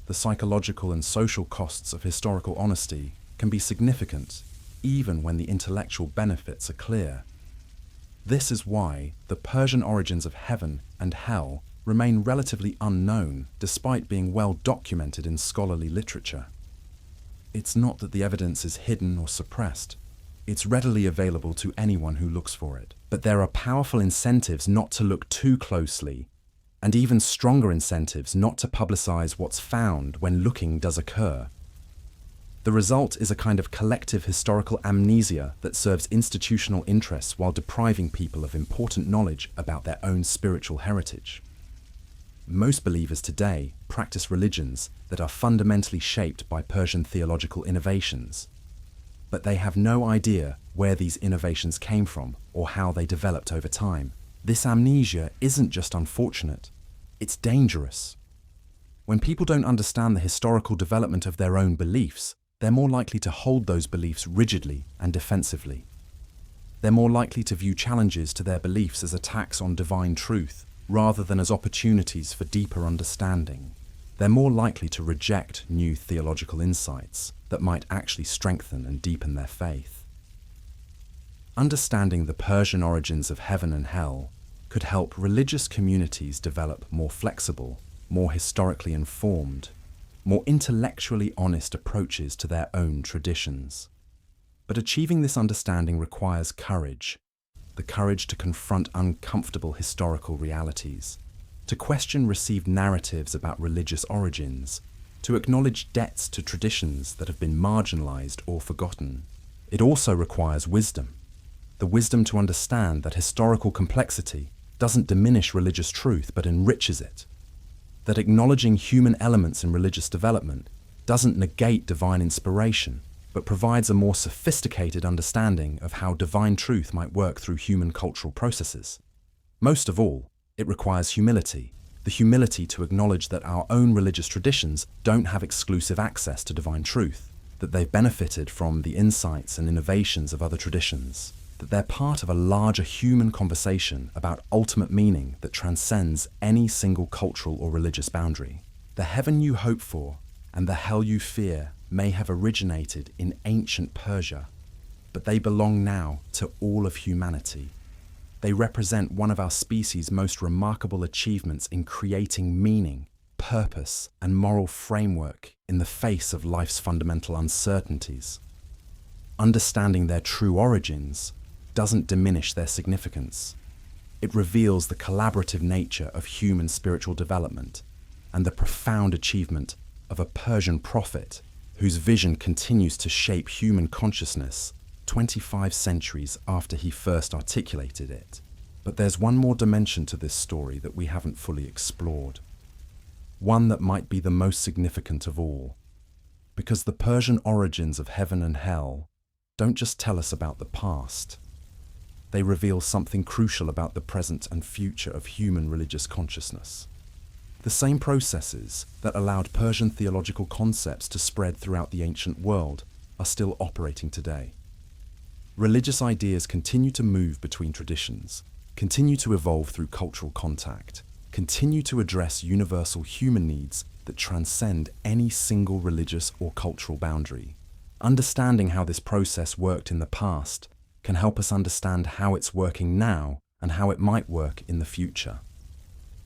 The psychological and social costs of historical honesty can be significant, even when the intellectual benefits are clear. This is why the Persian origins of heaven and hell remain relatively unknown despite being well documented in scholarly literature. It's not that the evidence is hidden or suppressed. It's readily available to anyone who looks for it. But there are powerful incentives not to look too closely, and even stronger incentives not to publicize what's found when looking does occur. The result is a kind of collective historical amnesia that serves institutional interests while depriving people of important knowledge about their own spiritual heritage. Most believers today practice religions that are fundamentally shaped by Persian theological innovations, but they have no idea where these innovations came from or how they developed over time. This amnesia isn't just unfortunate, it's dangerous. When people don't understand the historical development of their own beliefs, they're more likely to hold those beliefs rigidly and defensively. They're more likely to view challenges to their beliefs as attacks on divine truth, rather than as opportunities for deeper understanding. They're more likely to reject new theological insights that might actually strengthen and deepen their faith. Understanding the Persian origins of heaven and hell could help religious communities develop more flexible, more historically informed, more intellectually honest approaches to their own traditions. But achieving this understanding requires courage, the courage to confront uncomfortable historical realities, to question received narratives about religious origins, to acknowledge debts to traditions that have been marginalized or forgotten. It also requires wisdom, the wisdom to understand that historical complexity doesn't diminish religious truth but enriches it, that acknowledging human elements in religious development doesn't negate divine inspiration, but provides a more sophisticated understanding of how divine truth might work through human cultural processes. Most of all, it requires humility, the humility to acknowledge that our own religious traditions don't have exclusive access to divine truth, that they've benefited from the insights and innovations of other traditions, that they're part of a larger human conversation about ultimate meaning that transcends any single cultural or religious boundary. The heaven you hope for and the hell you fear may have originated in ancient Persia, but they belong now to all of humanity. They represent one of our species' most remarkable achievements in creating meaning, purpose, and moral framework in the face of life's fundamental uncertainties. Understanding their true origins doesn't diminish their significance. It reveals the collaborative nature of human spiritual development and the profound achievement of a Persian prophet whose vision continues to shape human consciousness 25 centuries after he first articulated it. But there's one more dimension to this story that we haven't fully explored. One that might be the most significant of all. Because the Persian origins of heaven and hell don't just tell us about the past. They reveal something crucial about the present and future of human religious consciousness. The same processes that allowed Persian theological concepts to spread throughout the ancient world are still operating today. Religious ideas continue to move between traditions, continue to evolve through cultural contact, continue to address universal human needs that transcend any single religious or cultural boundary. Understanding how this process worked in the past can help us understand how it's working now and how it might work in the future.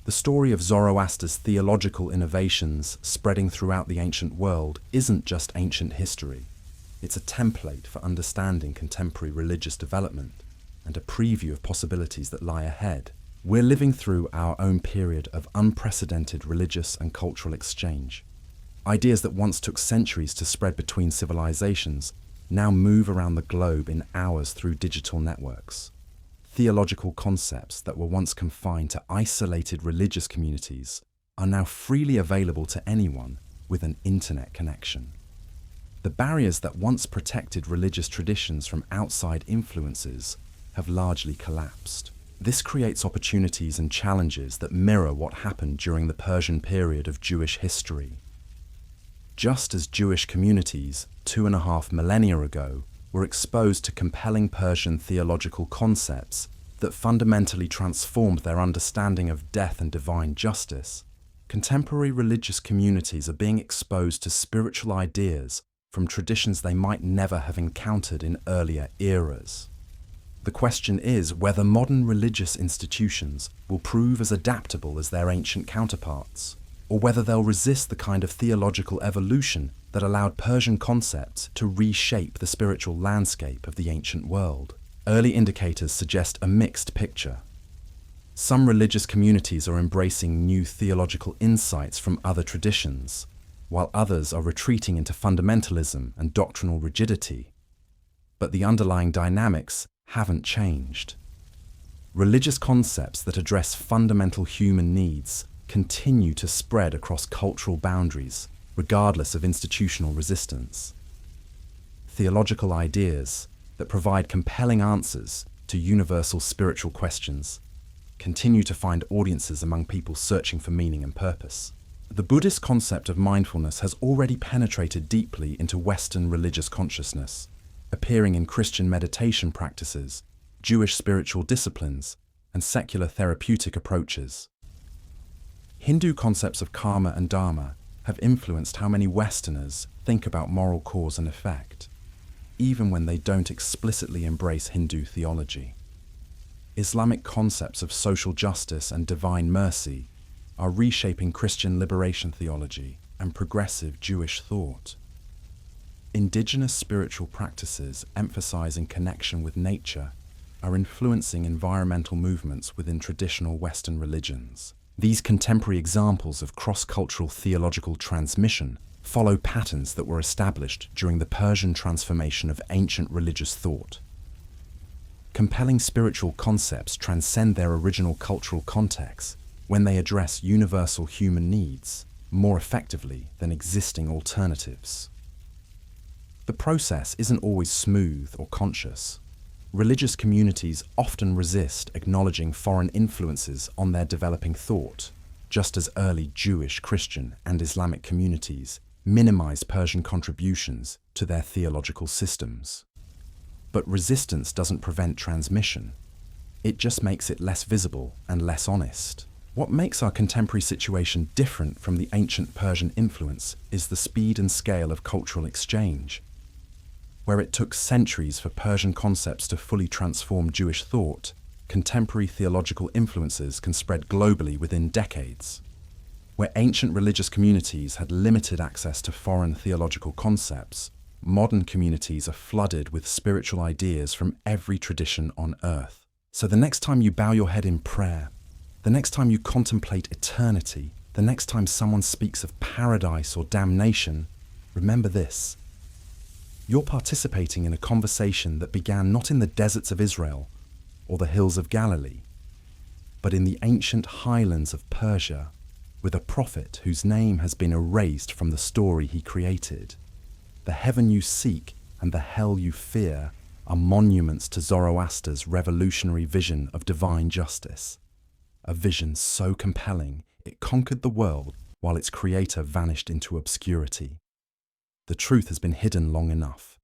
The story of Zoroaster's theological innovations spreading throughout the ancient world isn't just ancient history. It's a template for understanding contemporary religious development and a preview of possibilities that lie ahead. We're living through our own period of unprecedented religious and cultural exchange. Ideas that once took centuries to spread between civilizations now move around the globe in hours through digital networks. theological concepts that were once confined to isolated religious communities are now freely available to anyone with an internet connection. The barriers that once protected religious traditions from outside influences have largely collapsed. This creates opportunities and challenges that mirror what happened during the Persian period of Jewish history. Just as Jewish communities 2.5 millennia ago were exposed to compelling Persian theological concepts that fundamentally transformed their understanding of death and divine justice, contemporary religious communities are being exposed to spiritual ideas from traditions they might never have encountered in earlier eras. The question is whether modern religious institutions will prove as adaptable as their ancient counterparts, or whether they'll resist the kind of theological evolution that allowed Persian concepts to reshape the spiritual landscape of the ancient world. Early indicators suggest a mixed picture. Some religious communities are embracing new theological insights from other traditions, while others are retreating into fundamentalism and doctrinal rigidity. But the underlying dynamics haven't changed. Religious concepts that address fundamental human needs continue to spread across cultural boundaries, regardless of institutional resistance. Theological ideas that provide compelling answers to universal spiritual questions continue to find audiences among people searching for meaning and purpose. The Buddhist concept of mindfulness has already penetrated deeply into Western religious consciousness, appearing in Christian meditation practices, Jewish spiritual disciplines, and secular therapeutic approaches. Hindu concepts of karma and dharma have influenced how many Westerners think about moral cause and effect, even when they don't explicitly embrace Hindu theology. Islamic concepts of social justice and divine mercy are reshaping Christian liberation theology and progressive Jewish thought. Indigenous spiritual practices emphasizing connection with nature are influencing environmental movements within traditional Western religions. These contemporary examples of cross-cultural theological transmission follow patterns that were established during the Persian transformation of ancient religious thought. Compelling spiritual concepts transcend their original cultural context when they address universal human needs more effectively than existing alternatives. The process isn't always smooth or conscious. Religious communities often resist acknowledging foreign influences on their developing thought, just as early Jewish, Christian, and Islamic communities minimize Persian contributions to their theological systems. But resistance doesn't prevent transmission. It just makes it less visible and less honest. What makes our contemporary situation different from the ancient Persian influence is the speed and scale of cultural exchange. Where it took centuries for Persian concepts to fully transform Jewish thought, contemporary theological influences can spread globally within decades. Where ancient religious communities had limited access to foreign theological concepts, modern communities are flooded with spiritual ideas from every tradition on earth. So the next time you bow your head in prayer, the next time you contemplate eternity, the next time someone speaks of paradise or damnation, remember this. You're participating in a conversation that began not in the deserts of Israel or the hills of Galilee, but in the ancient highlands of Persia, with a prophet whose name has been erased from the story he created. The heaven you seek and the hell you fear are monuments to Zoroaster's revolutionary vision of divine justice, a vision so compelling it conquered the world while its creator vanished into obscurity. The truth has been hidden long enough.